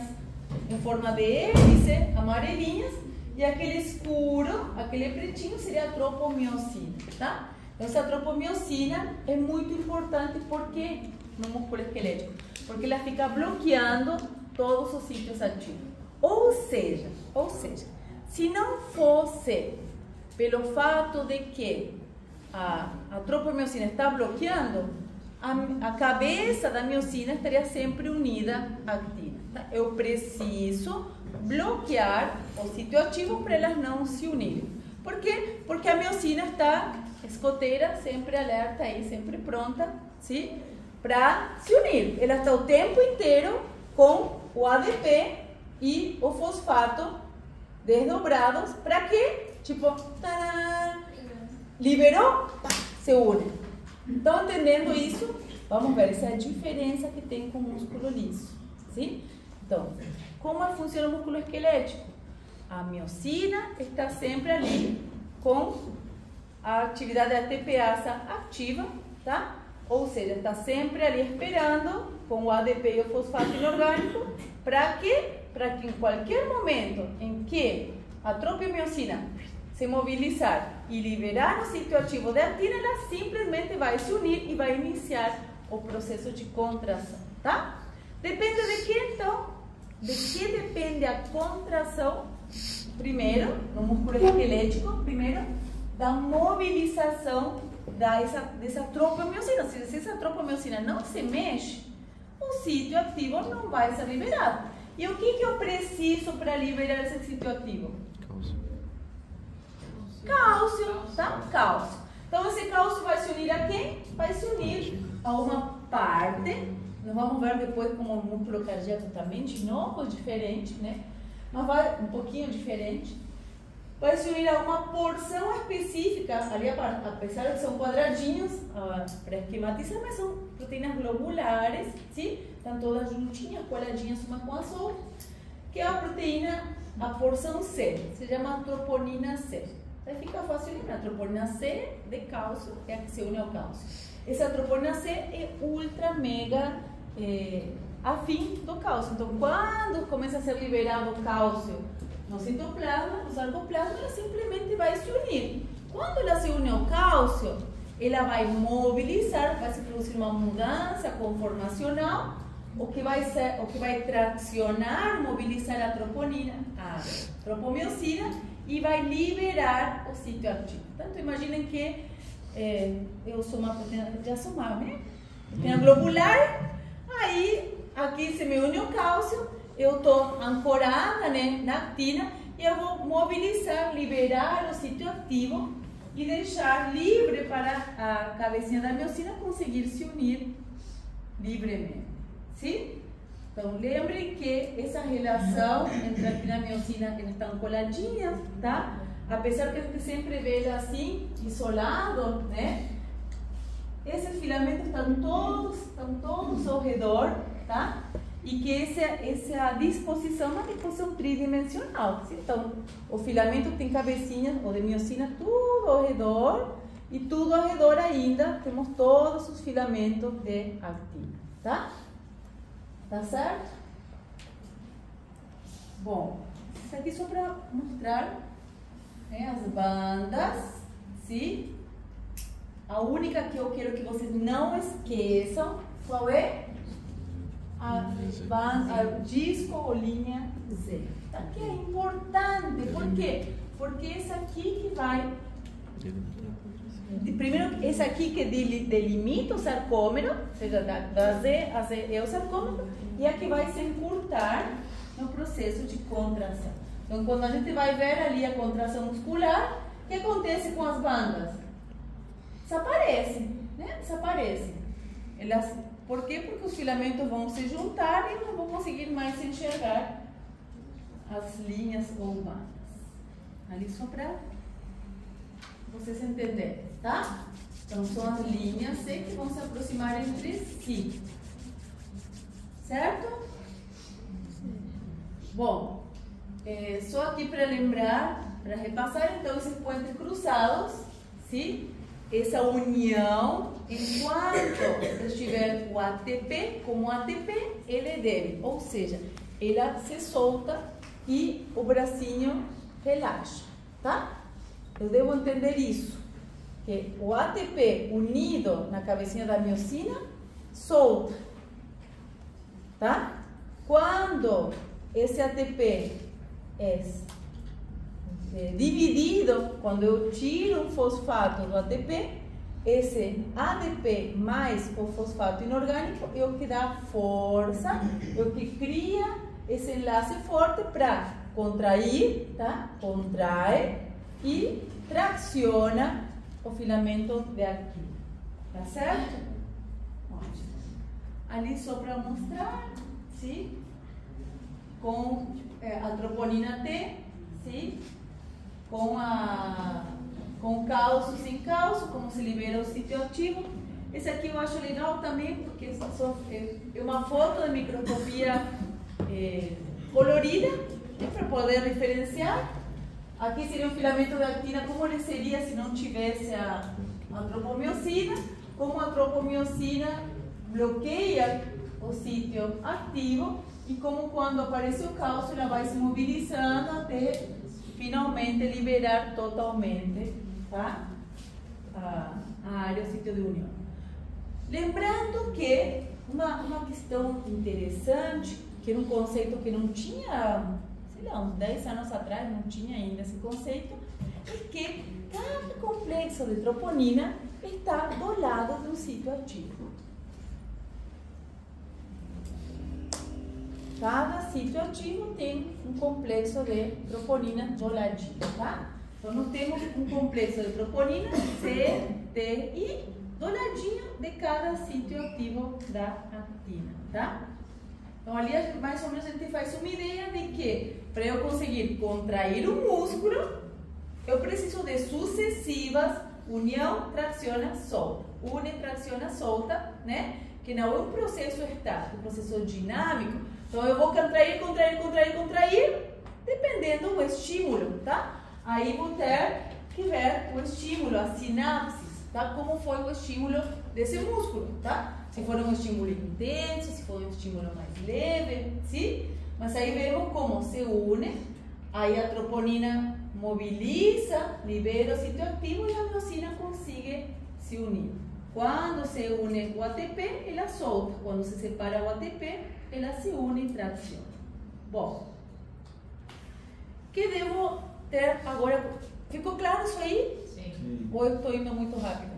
em forma de hélice, amarelinhas, e aquele escuro, aquele pretinho, seria a tropomiosina, tá? Então, essa tropomiosina é muito importante porque no músculo esquelético, porque ela fica bloqueando todos os sítios ativos. Ou seja, se não fosse pelo fato de que a tropomiosina está bloqueando, a cabeça da miosina estaria sempre unida à actina. Tá? Eu preciso bloquear o sítio ativo para elas não se unirem. Por quê? Porque a miosina está escoteira, sempre alerta aí, sempre pronta, sim, para se unir. Ela está o tempo inteiro com o ADP e o fosfato desdobrados. Para quê? Tipo, tará, liberou, pá, se une. Estão entendendo isso? Vamos ver, essa é a diferença que tem com o músculo liso. Sim? Então, como funciona o músculo esquelético? A miosina está sempre ali com a atividade ATPase ativa, tá? Ou seja, está sempre ali esperando com o ADP e o fosfato inorgânico. Para quê? Para que em qualquer momento em que a tropomiosina se mobilizar e liberar o sítio ativo da actina, ela simplesmente vai se unir e vai iniciar o processo de contração, tá? Depende de que, então? De que depende a contração? Primeiro, no músculo esquelético, primeiro, da mobilização dessa tropomiosina. Se essa tropomiosina não se mexe, o sítio ativo não vai ser liberado. E o que eu preciso para liberar esse sítio ativo? Cálcio, tá? Cálcio. Então, esse cálcio vai se unir a quem? Vai se unir a uma parte. Nós vamos ver depois como o músculo cardíaco também, de novo, diferente, né? Mas vai um pouquinho diferente. Vai se unir a uma porção específica, ali, apesar de que são quadradinhos, para esquematizar, mas são proteínas globulares, sim? Estão todas juntinhas, coladinhas uma com as outras, que é a proteína, a porção C, se chama troponina C. Aí fica fácil lembrar, a troponina C de cálcio é a que se une ao cálcio. Essa troponina C é ultra, mega afim do cálcio. Então, quando começa a ser liberado o cálcio no citoplasma, no sarcoplasma, ela simplesmente vai se unir. Quando ela se une ao cálcio, ela vai mobilizar, vai se produzir uma mudança conformacional, o que vai tracionar, mobilizar a troponina, a tropomiosina, e vai liberar o sítio ativo. Então, imaginem que eu sou uma proteína, já sou uma, né? Proteína globular, aí aqui se me une o cálcio, eu estou ancorada, né, na actina, e eu vou mobilizar, liberar o sítio ativo e deixar livre para a cabecinha da miosina conseguir se unir livremente. Sim? Então, lembrem que essa relação entre a actina e a miosina, elas estão coladinhas, tá? Apesar que a gente sempre vê ela assim, isolado, né? Esses filamentos estão todos ao redor, tá? E que essa disposição é uma disposição tridimensional. Então, o filamento tem cabecinhas, ou de miosina, tudo ao redor, e tudo ao redor ainda temos todos os filamentos de actina, tá? Tá certo? Bom, isso aqui só para mostrar, né, as bandas, sim? A única que eu quero que vocês não esqueçam, qual é? A disco ou linha Z. Tá? Que é importante, por quê? Porque essa aqui que vai primeiro esse aqui que delimita o sarcômero, ou seja, da Z a Z é o sarcômero, e aqui vai se encurtar no processo de contração. Então, quando a gente vai ver ali a contração muscular, o que acontece com as bandas? Desaparecem, né? Desaparecem. Por quê? Porque os filamentos vão se juntar e não vão conseguir mais enxergar as linhas ou bandas. Ali só para vocês entenderem, tá? Então, são as linhas C que vão se aproximar entre si. Certo? Bom, só aqui para lembrar, para repassar, então, esses pontos cruzados, sim? Essa união, enquanto estiver o ATP, como ATP, ele é dele, ou seja, ela se solta e o bracinho relaxa, tá? Eu devo entender isso, que o ATP unido na cabecinha da miosina solta, tá? Quando esse ATP é dividido, quando eu tiro o fosfato do ATP, esse ADP mais o fosfato inorgânico é o que dá força, é o que cria esse enlace forte para contrair, tá? Contrai e traciona o filamento de actina, tá certo? Ótimo. Ali só para mostrar, sim? Com a troponina T, sim? Com cálcio, sem cálcio, como se libera o sítio ativo. Esse aqui eu acho legal também, porque é uma foto de microscopia colorida, para poder referenciar. Aqui seria um filamento de actina, como ele seria se não tivesse a tropomiosina, como a tropomiosina bloqueia o sítio ativo e como quando aparece o cálcio ela vai se mobilizando até finalmente liberar totalmente, tá? A área, o sítio de união. Lembrando que uma questão interessante, que era um conceito que não tinha, sei lá, uns 10 anos atrás, não tinha ainda esse conceito, é que cada complexo de troponina está do lado de um sítio ativo. Cada sítio ativo tem um complexo de troponina do ladinho, tá? Então, nós temos um complexo de troponina, C, T, I, do ladinho de cada sítio ativo da actina, tá? Então, ali, mais ou menos, a gente faz uma ideia de que, para eu conseguir contrair o músculo, eu preciso de sucessivas união, traciona, solta. Une, traciona, solta, né? Que não é um processo estático, é um processo dinâmico. Então, eu vou contrair, dependendo do estímulo, tá? Aí vou ter que ver o estímulo, as sinapses, tá? Como foi o estímulo desse músculo, tá? Se for um estímulo intenso, se for um estímulo mais leve, sim? Mas aí vemos como se une, aí a troponina mobiliza, libera o sítio ativo e a miosina consegue se unir. Quando se une o ATP, ela solta. Quando se separa o ATP, ela se une e traciona. Bom, o que devo ter agora? Ficou claro isso aí? Sim. Ou eu estou indo muito rápido?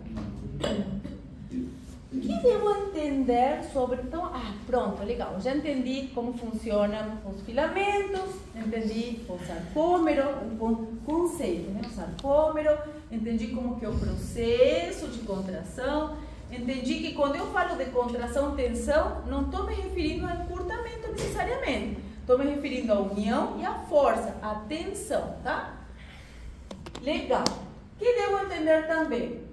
O que devo entender sobre... Então, pronto, legal. Já entendi como funcionam os filamentos, entendi o sarcômero, um conceito, né? O sarcômero, entendi como que é o processo de contração, entendi que quando eu falo de contração, tensão, não estou me referindo ao encurtamento necessariamente. Estou me referindo à união e à força, à tensão, tá? Legal. O que devo entender também?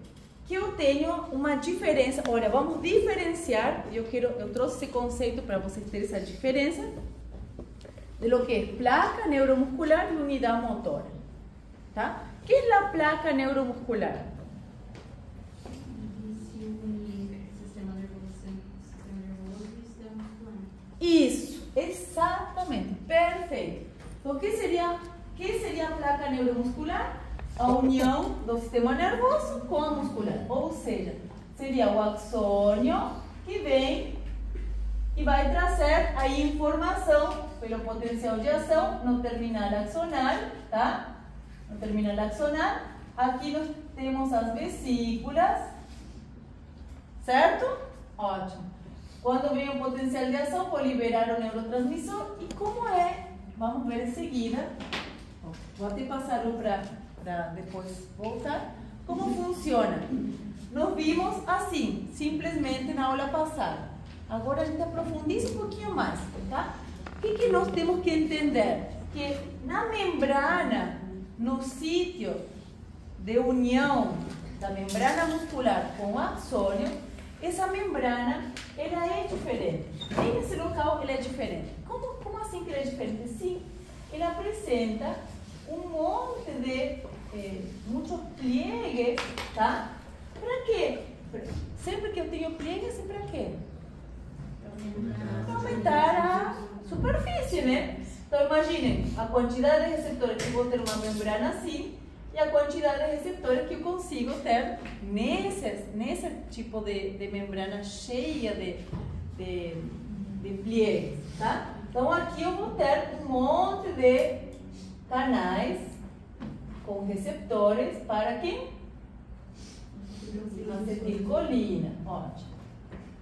Que eu tenho uma diferença. Olha, vamos diferenciar. Eu trouxe esse conceito para vocês terem essa diferença de lo que é placa neuromuscular e unidade motora, tá? O que é a placa neuromuscular? Sistema nervoso e sistema muscular. Isso, exatamente, perfeito. Então, o que seria a placa neuromuscular? A união do sistema nervoso com a muscular, ou seja, seria o axônio que vem e vai trazer a informação pelo potencial de ação no terminal axonal, tá? No terminal axonal, aqui temos as vesículas, certo? Ótimo. Quando vem o potencial de ação, vou liberar o neurotransmissor. E como é? Vamos ver em seguida. Vou até passar para depois voltar. Como funciona? Nós vimos assim, simplesmente na aula passada. Agora a gente aprofundiza um pouquinho mais, tá? O que nós temos que entender? Que na membrana, no sítio de união da membrana muscular com o axônio, essa membrana, ela é diferente. E nesse local, ela é diferente. Como assim que ela é diferente? Sim, ela apresenta um monte de muitos pliegues, tá? Para quê? Sempre que eu tenho pliegues, é para quê? Para aumentar a superfície, né? Então, imaginem a quantidade de receptores que eu vou ter uma membrana assim e a quantidade de receptores que eu consigo ter nesse tipo de membrana cheia de pliegues, tá? Então, aqui eu vou ter um monte de canais com receptores para quem? Acetilcolina. Ótimo.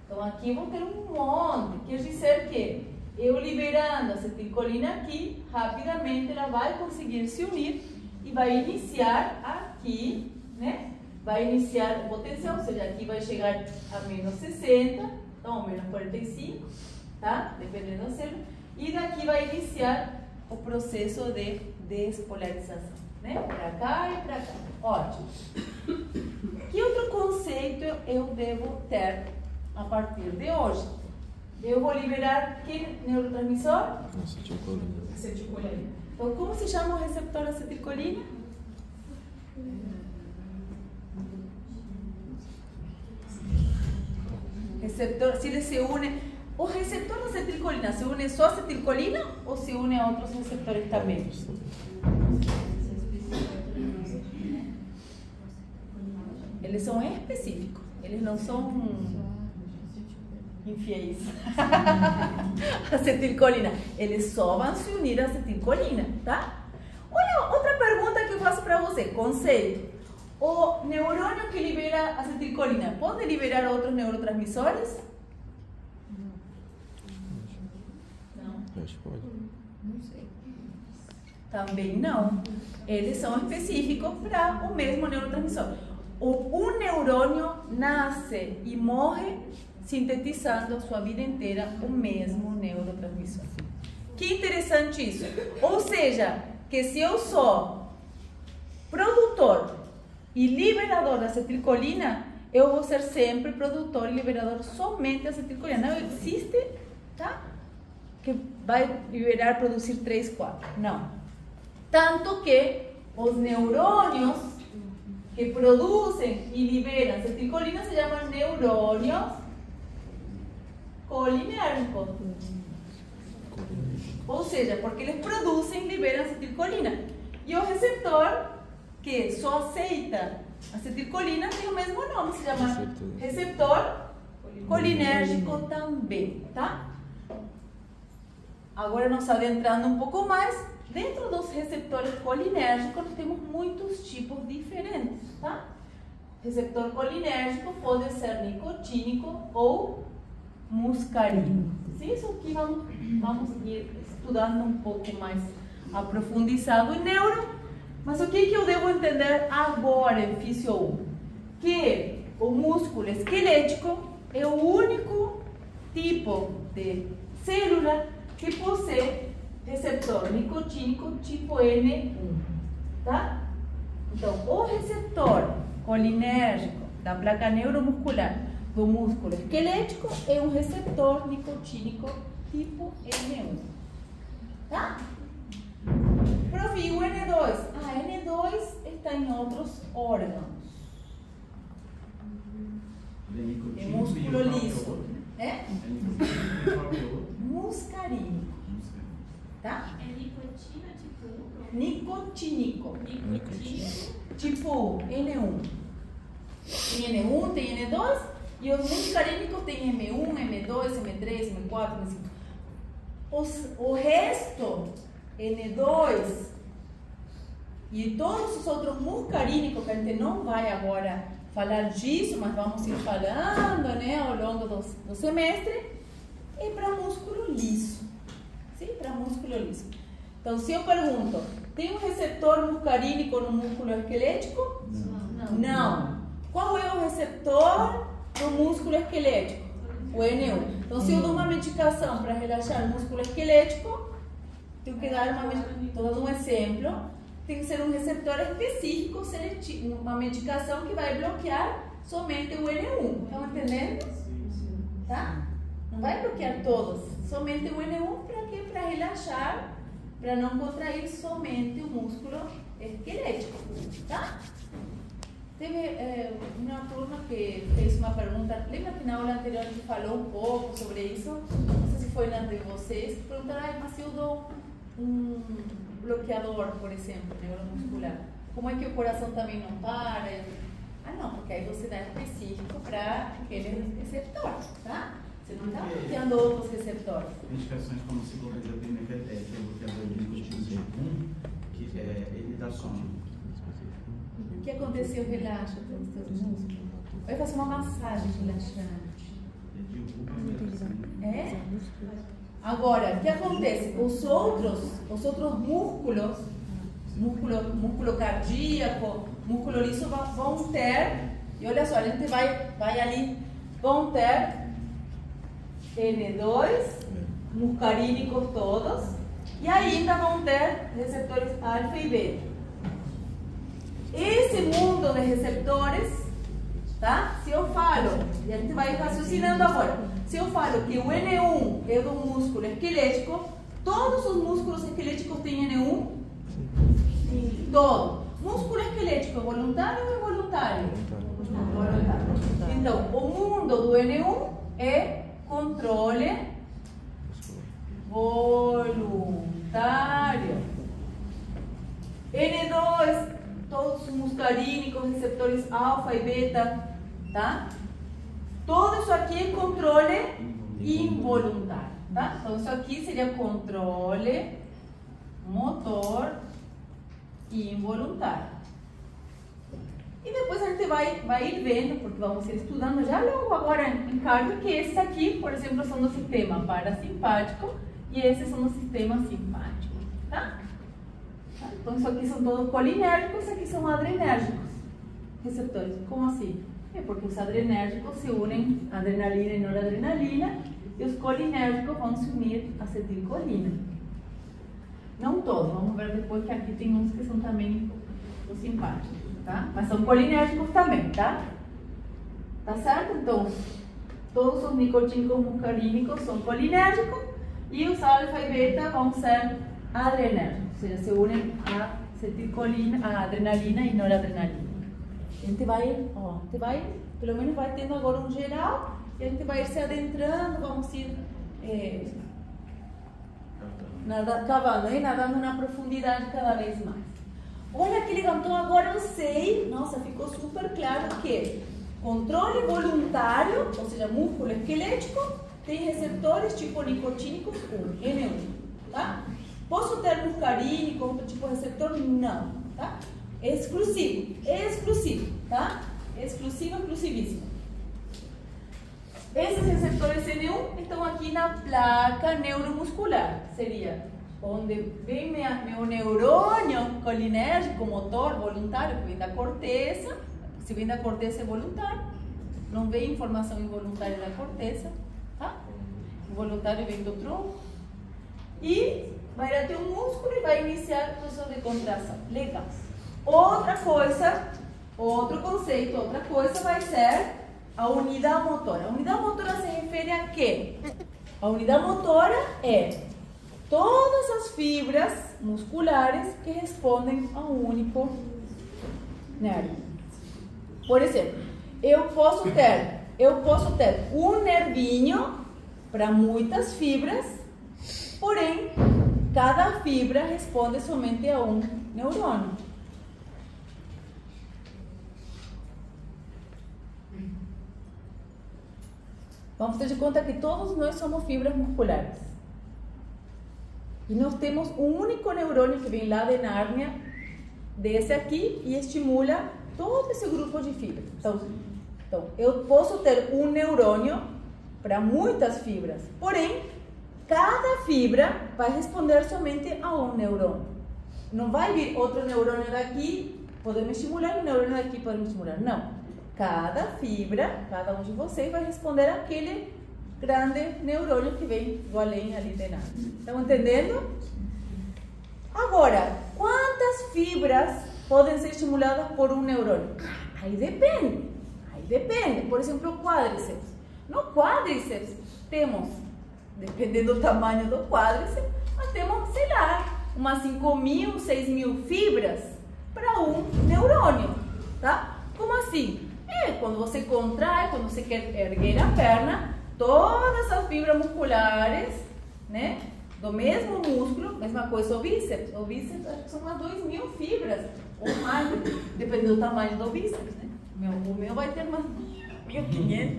Então, aqui eu vou ter um monte. Quer dizer que eu liberando a acetilcolina aqui, rapidamente ela vai conseguir se unir e vai iniciar aqui, né? Vai iniciar o potencial, ou seja, aqui vai chegar a menos 60, então menos 45, tá? Dependendo da célula. E daqui vai iniciar o processo de despolarização, né? Para cá e para cá. Ótimo. Que outro conceito eu devo ter a partir de hoje? Eu vou liberar que neurotransmissor? Acetilcolina. Então, como se chama o receptor acetilcolina? Receptor, se ele se une, o receptor da acetilcolina se une só a acetilcolina ou se une a outros receptores também? Eles são específicos, eles não são infiéis. Acetilcolina, eles só vão se unir a acetilcolina, tá? Olha, outra pergunta que eu faço para você, conceito. O neurônio que libera acetilcolina pode liberar outros neurotransmissores? Não. Acho que pode. Não sei. Também não. Eles são específicos para o mesmo neurotransmissor. Um neurônio nasce e morre sintetizando sua vida inteira o mesmo neurotransmissor. Que interessante isso. Ou seja, que se eu sou produtor e liberador da acetilcolina, eu vou ser sempre produtor e liberador somente da acetilcolina. Não existe, tá? Que vai liberar, produzir 3, 4. Não. Tanto que os neurônios que produzem e liberam acetilcolina se chamam neurônios colinérgicos. Ou seja, porque eles produzem e liberam acetilcolina. E o receptor que só aceita acetilcolina tem o mesmo nome, se chama receptor colinérgico também, tá? Agora nós adentrando um pouco mais, dentro dos receptores colinérgicos nós temos muitos tipos diferentes, tá? Receptor colinérgico pode ser nicotínico ou muscarínico. Isso aqui vamos ir estudando um pouco mais aprofundado em neuro. Mas o que eu devo entender agora em Físio 1? Que o músculo esquelético é o único tipo de célula que possui receptor nicotínico tipo N1, tá? Então, o receptor colinérgico da placa neuromuscular do músculo esquelético é um receptor nicotínico tipo N1, tá? Prof, e o N2? N2 está em outros órgãos. É músculo liso. É? Muscarínico. Tá? É nicotina tipo 1? Nicotínico. Nicotínico. Tipo N1. Tem N1, tem N2. E os muscarínicos tem M1, M2, M3, M4, M5. O resto, N2, E todos os outros muscarínicos, que a gente não vai agora falar disso, mas vamos ir falando, né, ao longo do semestre, é para músculo liso. Sim, para músculo liso. Então, se eu pergunto, tem um receptor muscarínico no músculo esquelético? Não. Qual é o receptor do músculo esquelético? O N1. Então, se eu dou uma medicação para relaxar o músculo esquelético, tenho que dar todo um exemplo. Tem que ser um receptor específico, seletivo, uma medicação que vai bloquear somente o N1. Estão entendendo? Tá? Não vai bloquear todos, somente o N1. Para quê? Para relaxar, para não contrair somente o músculo esquelético. Tá? Teve uma turma que fez uma pergunta, lembra que na aula anterior a gente falou um pouco sobre isso? Não sei se foi na de vocês, perguntaram, mas se eu dou um bloqueador, por exemplo, neuromuscular, como é que o coração também não para? Ah, não, porque aí você dá específico para aquele receptor, tá? Você não está bloqueando outros receptores. Medicações como ciclopentadina, que é bloqueador de nicotina 1, que ele dá sono. O que aconteceu? Relaxa para os seus músculos. Vai fazer uma massagem relaxante. É? Agora, o que acontece? Os outros músculos, músculo cardíaco, músculo liso, vão ter, e olha só, a gente vai ali, vão ter N2, muscarínicos todos, e ainda vão ter receptores alfa e beta. Esse mundo de receptores, tá? Se eu falo, e a gente vai raciocinando agora, se eu falo que o N1 é do músculo esquelético, todos os músculos esqueléticos têm N1? Sim. Todo. Músculo esquelético é voluntário ou involuntário? Voluntário. Então, o mundo do N1 é controle voluntário. N2, todos os muscarínicos, receptores alfa e beta, tá? Tudo isso aqui é controle involuntário, tá? Então, isso aqui seria controle motor involuntário. E depois a gente vai ir vendo, porque vamos ir estudando já logo agora em cardio, que esses aqui, por exemplo, são do sistema parasimpático e esses são do sistema simpático, tá? Então, isso aqui são todos colinérgicos, isso aqui são adrenérgicos, receptores. Como assim? É porque os adrenérgicos se unem adrenalina e noradrenalina e os colinérgicos vão se unir a acetilcolina. Não todos, vamos ver depois que aqui tem uns que são também os simpáticos, tá? Mas são colinérgicos também, tá? Tá certo? Então, todos os nicotínicos muscarínicos são colinérgicos e os alfa e beta vão ser adrenérgicos, ou seja, se unem a acetilcolina, a adrenalina e noradrenalina. A gente vai, pelo menos vai tendo agora um geral e a gente vai ir se adentrando, vamos ir nadando na profundidade cada vez mais. Olha que legal, então agora eu sei, nossa, ficou super claro que controle voluntário, ou seja, músculo esquelético, tem receptores tipo nicotínicos 1, N1, tá? Posso ter muscarínico, outro tipo de receptor? Não, tá? Exclusivo, tá? Exclusivíssimo. Esses receptores N1 estão aqui na placa neuromuscular, seria onde vem meu neurônio colinérgico, motor, voluntário, que vem da corteza. Se vem da corteza é voluntário, não vem informação involuntária da corteza, tá? O voluntário vem do tronco e vai até um músculo e vai iniciar o processo de contração. Legal. Outra coisa, outro conceito, outra coisa vai ser a unidade motora. A unidade motora se refere a quê? A unidade motora é todas as fibras musculares que respondem a um único nervo. Por exemplo, eu posso ter um nervinho para muitas fibras, porém, cada fibra responde somente a um neurônio. Vamos ter de conta que todos nós somos fibras musculares. E nós temos um único neurônio que vem lá de Nárnia, desce aqui e estimula todo esse grupo de fibras. Então, eu posso ter um neurônio para muitas fibras, porém, cada fibra vai responder somente a um neurônio. Não vai vir outro neurônio daqui, podemos estimular, um neurônio daqui, podemos estimular. Não. Cada fibra, cada um de vocês vai responder àquele grande neurônio que vem do além ali de nada. Estão entendendo? Agora, quantas fibras podem ser estimuladas por um neurônio? Aí depende. Por exemplo, o quádriceps. No quádriceps temos, dependendo do tamanho do quádriceps, nós temos, sei lá, umas 5.000, 6.000 fibras para um neurônio, tá? Como assim? Quando você contrai, quando você quer erguer a perna, todas as fibras musculares, né, do mesmo músculo, mesma coisa o bíceps. O bíceps são umas 2.000 fibras, ou mais, dependendo do tamanho do bíceps, né? O meu vai ter umas 1.500.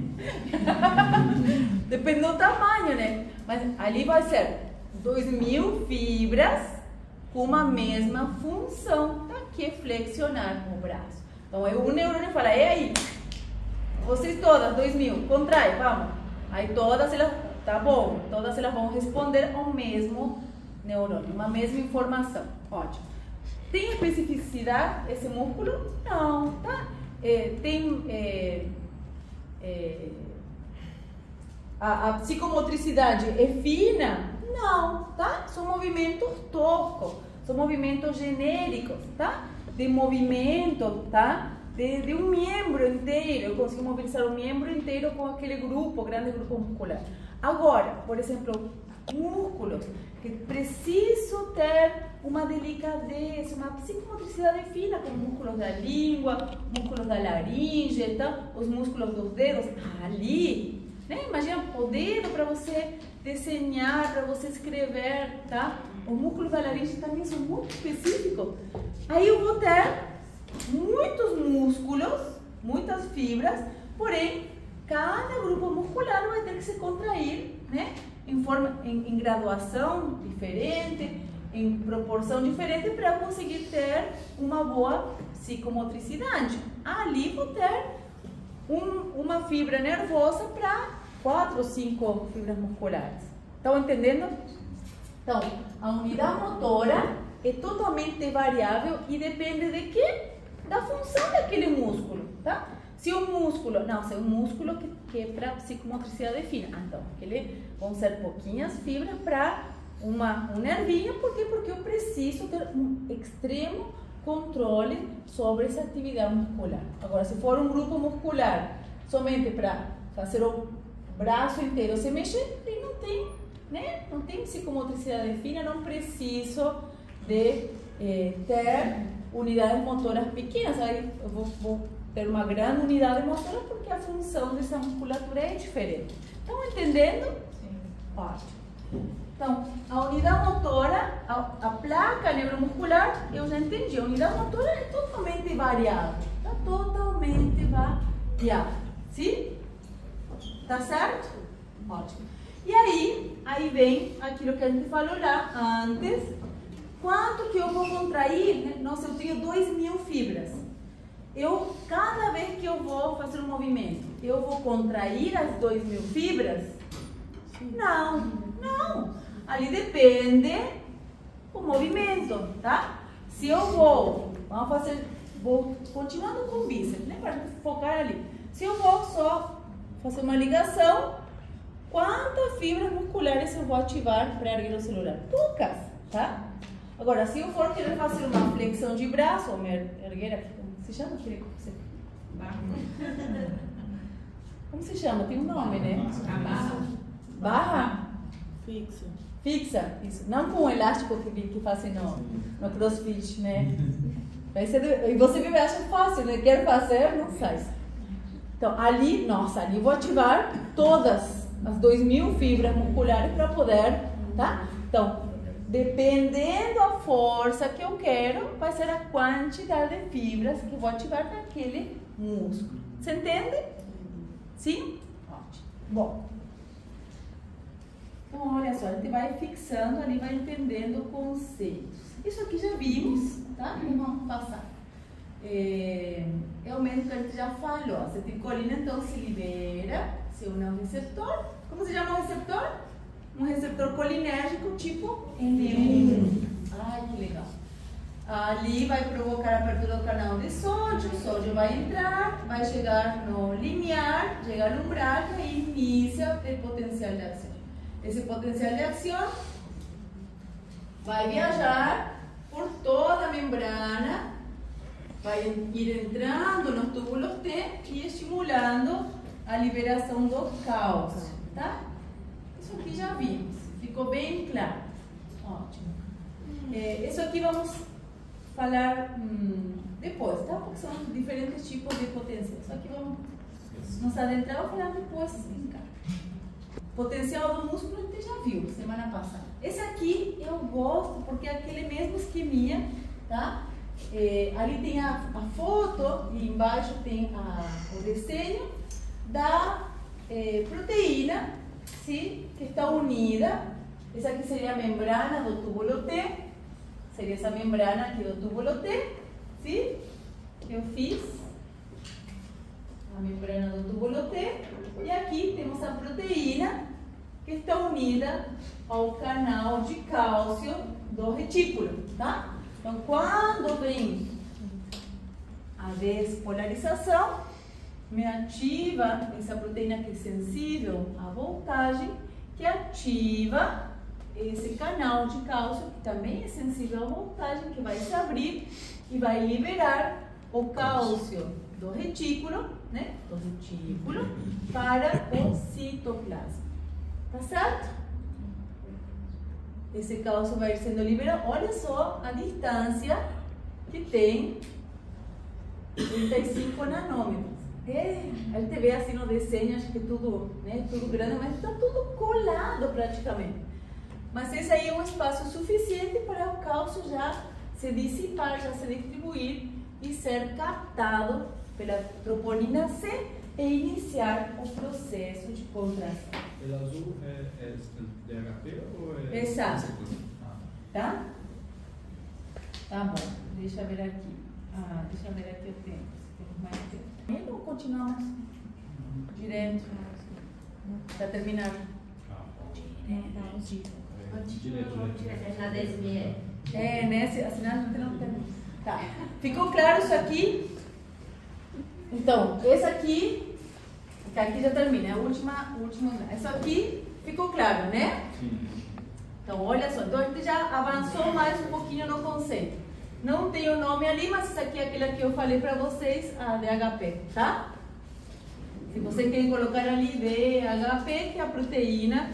Depende do tamanho, né? Mas ali vai ser 2.000 fibras com uma mesma função, tá? Que é flexionar o braço. Então, o neurônio fala, e aí? Vocês todas, 2.000, contrai, vamos. Aí todas elas, tá bom, todas elas vão responder ao mesmo neurônio, uma mesma informação. Ótimo. Tem especificidade esse músculo? Não, tá? A psicomotricidade é fina? Não, tá? São movimentos toscos, são movimentos genéricos, tá? De movimento, tá? De um membro inteiro. Eu consigo mobilizar um membro inteiro com aquele grupo, grande grupo muscular. Agora, por exemplo, músculos que preciso ter uma delicadeza, uma psicomotricidade fina, como músculos da língua, músculos da laringe, tá? Os músculos dos dedos, ali, né? Imagina o dedo para você desenhar, para você escrever, tá? Os músculos da laringe também são muito específicos. Aí eu vou ter muitos músculos, muitas fibras, porém, cada grupo muscular vai ter que se contrair, né? Em graduação diferente, em proporção diferente, para conseguir ter uma boa psicomotricidade. Ali vou ter uma fibra nervosa para 4 ou 5 fibras musculares. Estão entendendo? Então, a unidade motora é totalmente variável e depende de quê? Da função daquele músculo, tá? Se o músculo, se é um músculo que é para psicomotricidade fina, então, vão ser pouquinhas fibras para um nervinho, por quê? Porque eu preciso ter um extremo controle sobre essa atividade muscular. Agora, se for um grupo muscular somente para fazer o braço inteiro se mexer, não tem, né? Não tem psicomotricidade fina, não preciso de ter unidades motoras pequenas. Aí eu vou ter uma grande unidade motora porque a função dessa musculatura é diferente. Estão entendendo? Sim. Ótimo. Então, a unidade motora, a placa neuromuscular, eu já entendi. A unidade motora é totalmente variável. Está totalmente variável. Sim? Tá certo? Ótimo. E aí vem aquilo que a gente falou lá antes. Quanto que eu vou contrair? Né? Nossa, eu tenho 2.000 fibras. Cada vez que eu vou fazer um movimento, eu vou contrair as 2.000 fibras? Não. Ali depende do movimento, tá? Se eu vou continuando com o bíceps, né? Para focar ali. Se eu vou só fazer uma ligação, quantas fibras musculares eu vou ativar para erguer o celular? Poucas, tá? Agora, se eu for querer fazer uma flexão de braço, ou erguer aqui, como se chama aquele? Como se chama? Tem um nome, né? Barra? Fixa, isso. Não com o elástico que fazem no crossfit, né? E você me acha fácil, né? Quer fazer, não sai. Então, ali eu vou ativar todas as 2.000 fibras musculares para poder, tá? Então, dependendo da força que eu quero, vai ser a quantidade de fibras que eu vou ativar naquele músculo. Você entende? Sim? Ótimo. Bom. Então, olha só, a gente vai fixando ali, vai entendendo conceitos. Isso aqui já vimos, tá? Vamos passar. É o mesmo que a gente já falou. A acetilcolina, então, se libera, se une ao receptor. Como se chama o receptor? Um receptor colinérgico tipo N1. Ai, que legal. Ali vai provocar a abertura do canal de sódio, o sódio vai entrar, vai chegar no limiar, chegar no umbral e aí inicia o potencial de ação. Esse potencial de ação vai viajar por toda a membrana, vai ir entrando nos túbulos T e estimulando a liberação do cálcio, tá? Isso aqui já vimos, ficou bem claro. Ótimo. Isso aqui vamos falar depois, tá? Porque são diferentes tipos de potencial. Isso aqui vamos nos adentrar e falar depois em casa. Potencial do músculo a gente já viu semana passada. Esse aqui eu gosto porque é aquele mesmo esqueminha, tá? Ali tem a foto e embaixo tem o desenho da proteína, sim, que está unida. Essa aqui seria a membrana do túbulo T. Seria essa membrana aqui do túbulo T, sim? Que eu fiz. A membrana do túbulo T. E aqui temos a proteína que está unida ao canal de cálcio do retículo, tá? Então, quando vem a despolarização, me ativa essa proteína que é sensível à voltagem, que ativa esse canal de cálcio, que também é sensível à voltagem, que vai se abrir e vai liberar o cálcio do retículo, né? Do retículo para o citoplasma. Tá certo? Esse cálcio vai sendo liberado. Olha só a distância que tem, 35 nanômetros. A gente vê assim no desenho, acho que tudo, né, tudo grande, mas está tudo colado praticamente. Mas esse aí é um espaço suficiente para o cálcio já se dissipar, já se distribuir e ser captado pela troponina C e iniciar o processo de contração. El azul é DHP ou é... Exato. Tá? Tá bom. Deixa eu ver aqui. Deixa eu ver aqui o tempo. Se temos mais tempo. Ou continuamos direto? Para terminar. Na DSME. Nesse, assinado não tem. Tá. Ficou claro isso aqui? Então, esse aqui já termina, é a última. Isso aqui ficou claro, né? Sim. Então, olha só, então a gente já avançou mais um pouquinho no conceito. Não tem o nome ali, mas isso aqui é aquela que eu falei para vocês, a DHP, tá? Se você quer colocar ali DHP, que é a proteína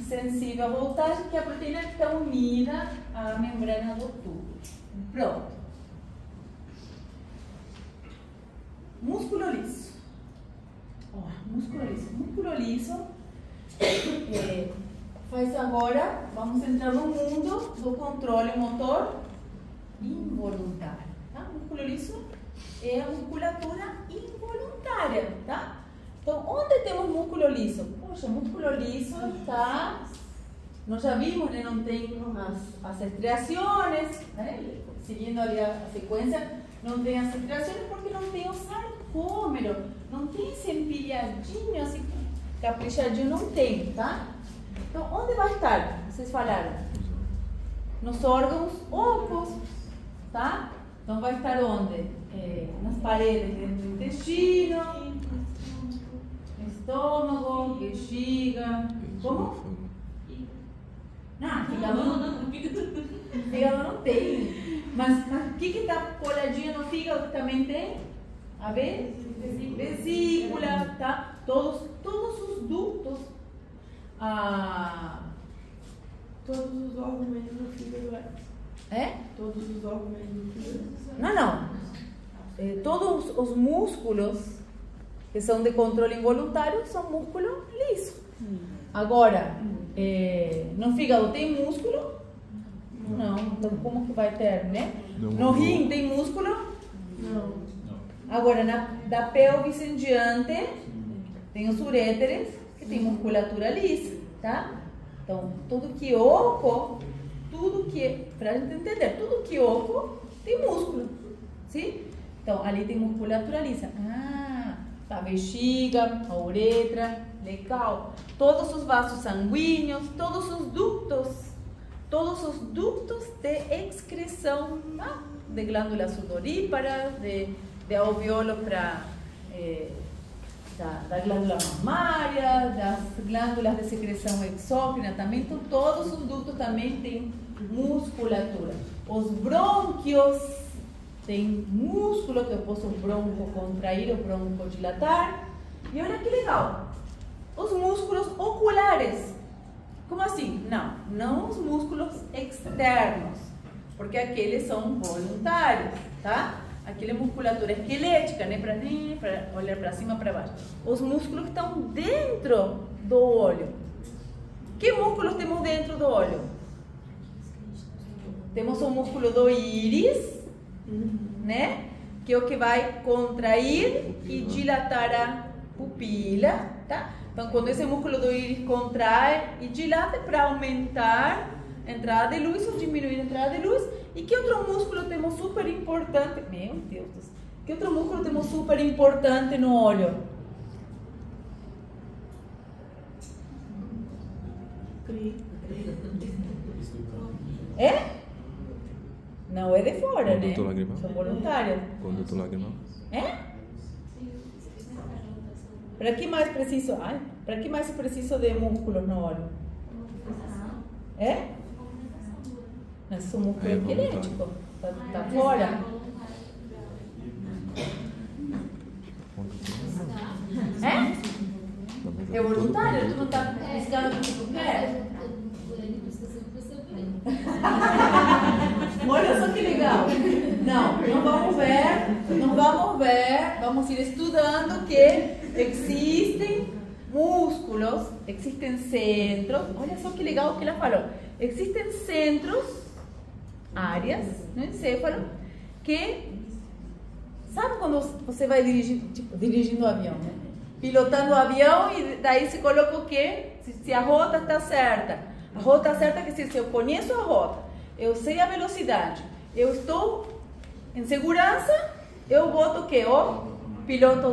sensível à voltagem, que é a proteína que está unida à membrana do tubo. Pronto. Músculo liso. Músculo liso faz agora, vamos entrar no mundo do controle motor involuntário, tá? Músculo liso é a musculatura involuntária, tá? Então, onde temos músculo liso? Poxa, músculo liso está, nós já vimos, né? Não tem as estriações, né? Seguindo ali a sequência, não tem as estriações porque não tem o sarcômero, não tem esse empilhadinho, assim, caprichadinho, não tem, tá? Então, onde vai estar? Vocês falaram? Nos órgãos ocos, tá? Então, vai estar onde? Nas paredes do intestino, estômago, bexiga. Como? Não, fígado não tem. Mas o que está coladinho no fígado que também tem? A vesícula, tá? Todos os ductos. Todos os órgãos do fígado. Todos os órgãos do fígado. Não. Todos os músculos que são de controle involuntário são músculo liso. Agora, no fígado tem músculo? Não. Então como que vai ter, né? No rim tem músculo? Não. Agora, da pelvis em diante, tem os uréteres, que tem musculatura lisa, tá? Então, tudo que é oco, para a gente entender, tudo que é oco tem músculo, sim? Então, ali tem musculatura lisa. A bexiga, a uretra, legal. Todos os vasos sanguíneos, todos os ductos de excreção, tá? De glândulas sudoríparas, de alvéolos da glândula mamária, das glândulas de secreção exócrina também. Então, todos os ductos também têm musculatura. Os brônquios têm músculo que eu posso broncocontrair ou broncodilatar. E olha que legal, os músculos oculares. Como assim? Não os músculos externos, porque aqueles são voluntários, tá? Aquela musculatura esquelética, né? Para olhar para cima, para baixo. Os músculos que estão dentro do olho. Que músculos temos dentro do olho? Temos o músculo do íris, né? Que é o que vai contrair e dilatar a pupila, tá? Então, quando esse músculo do íris contrai e dilata, para aumentar a entrada de luz ou diminuir a entrada de luz. E que outro músculo temos super importante? Meu Deus do céu. Que outro músculo temos super importante no olho? É? Não é de fora, né? Conduto lagrimal. São voluntários. Conduto lagrimal. É? Para que mais preciso? Para que mais preciso de músculos no olho? É? Mas isso é um músculo esquelético. Tá fora. É? É voluntário? Tu não tá piscando o que tu quer? Olha só que legal. Não vamos ver. Vamos ir estudando que existem músculos, existem centros. Olha só que legal que ela falou. Existem centros, áreas no encéfalo, que sabe quando você vai dirigindo o avião, né? Pilotando o avião e daí se coloca o quê? Se a rota está certa. A rota certa quer dizer, se eu conheço a rota, eu sei a velocidade, eu estou em segurança, eu boto o quê? O piloto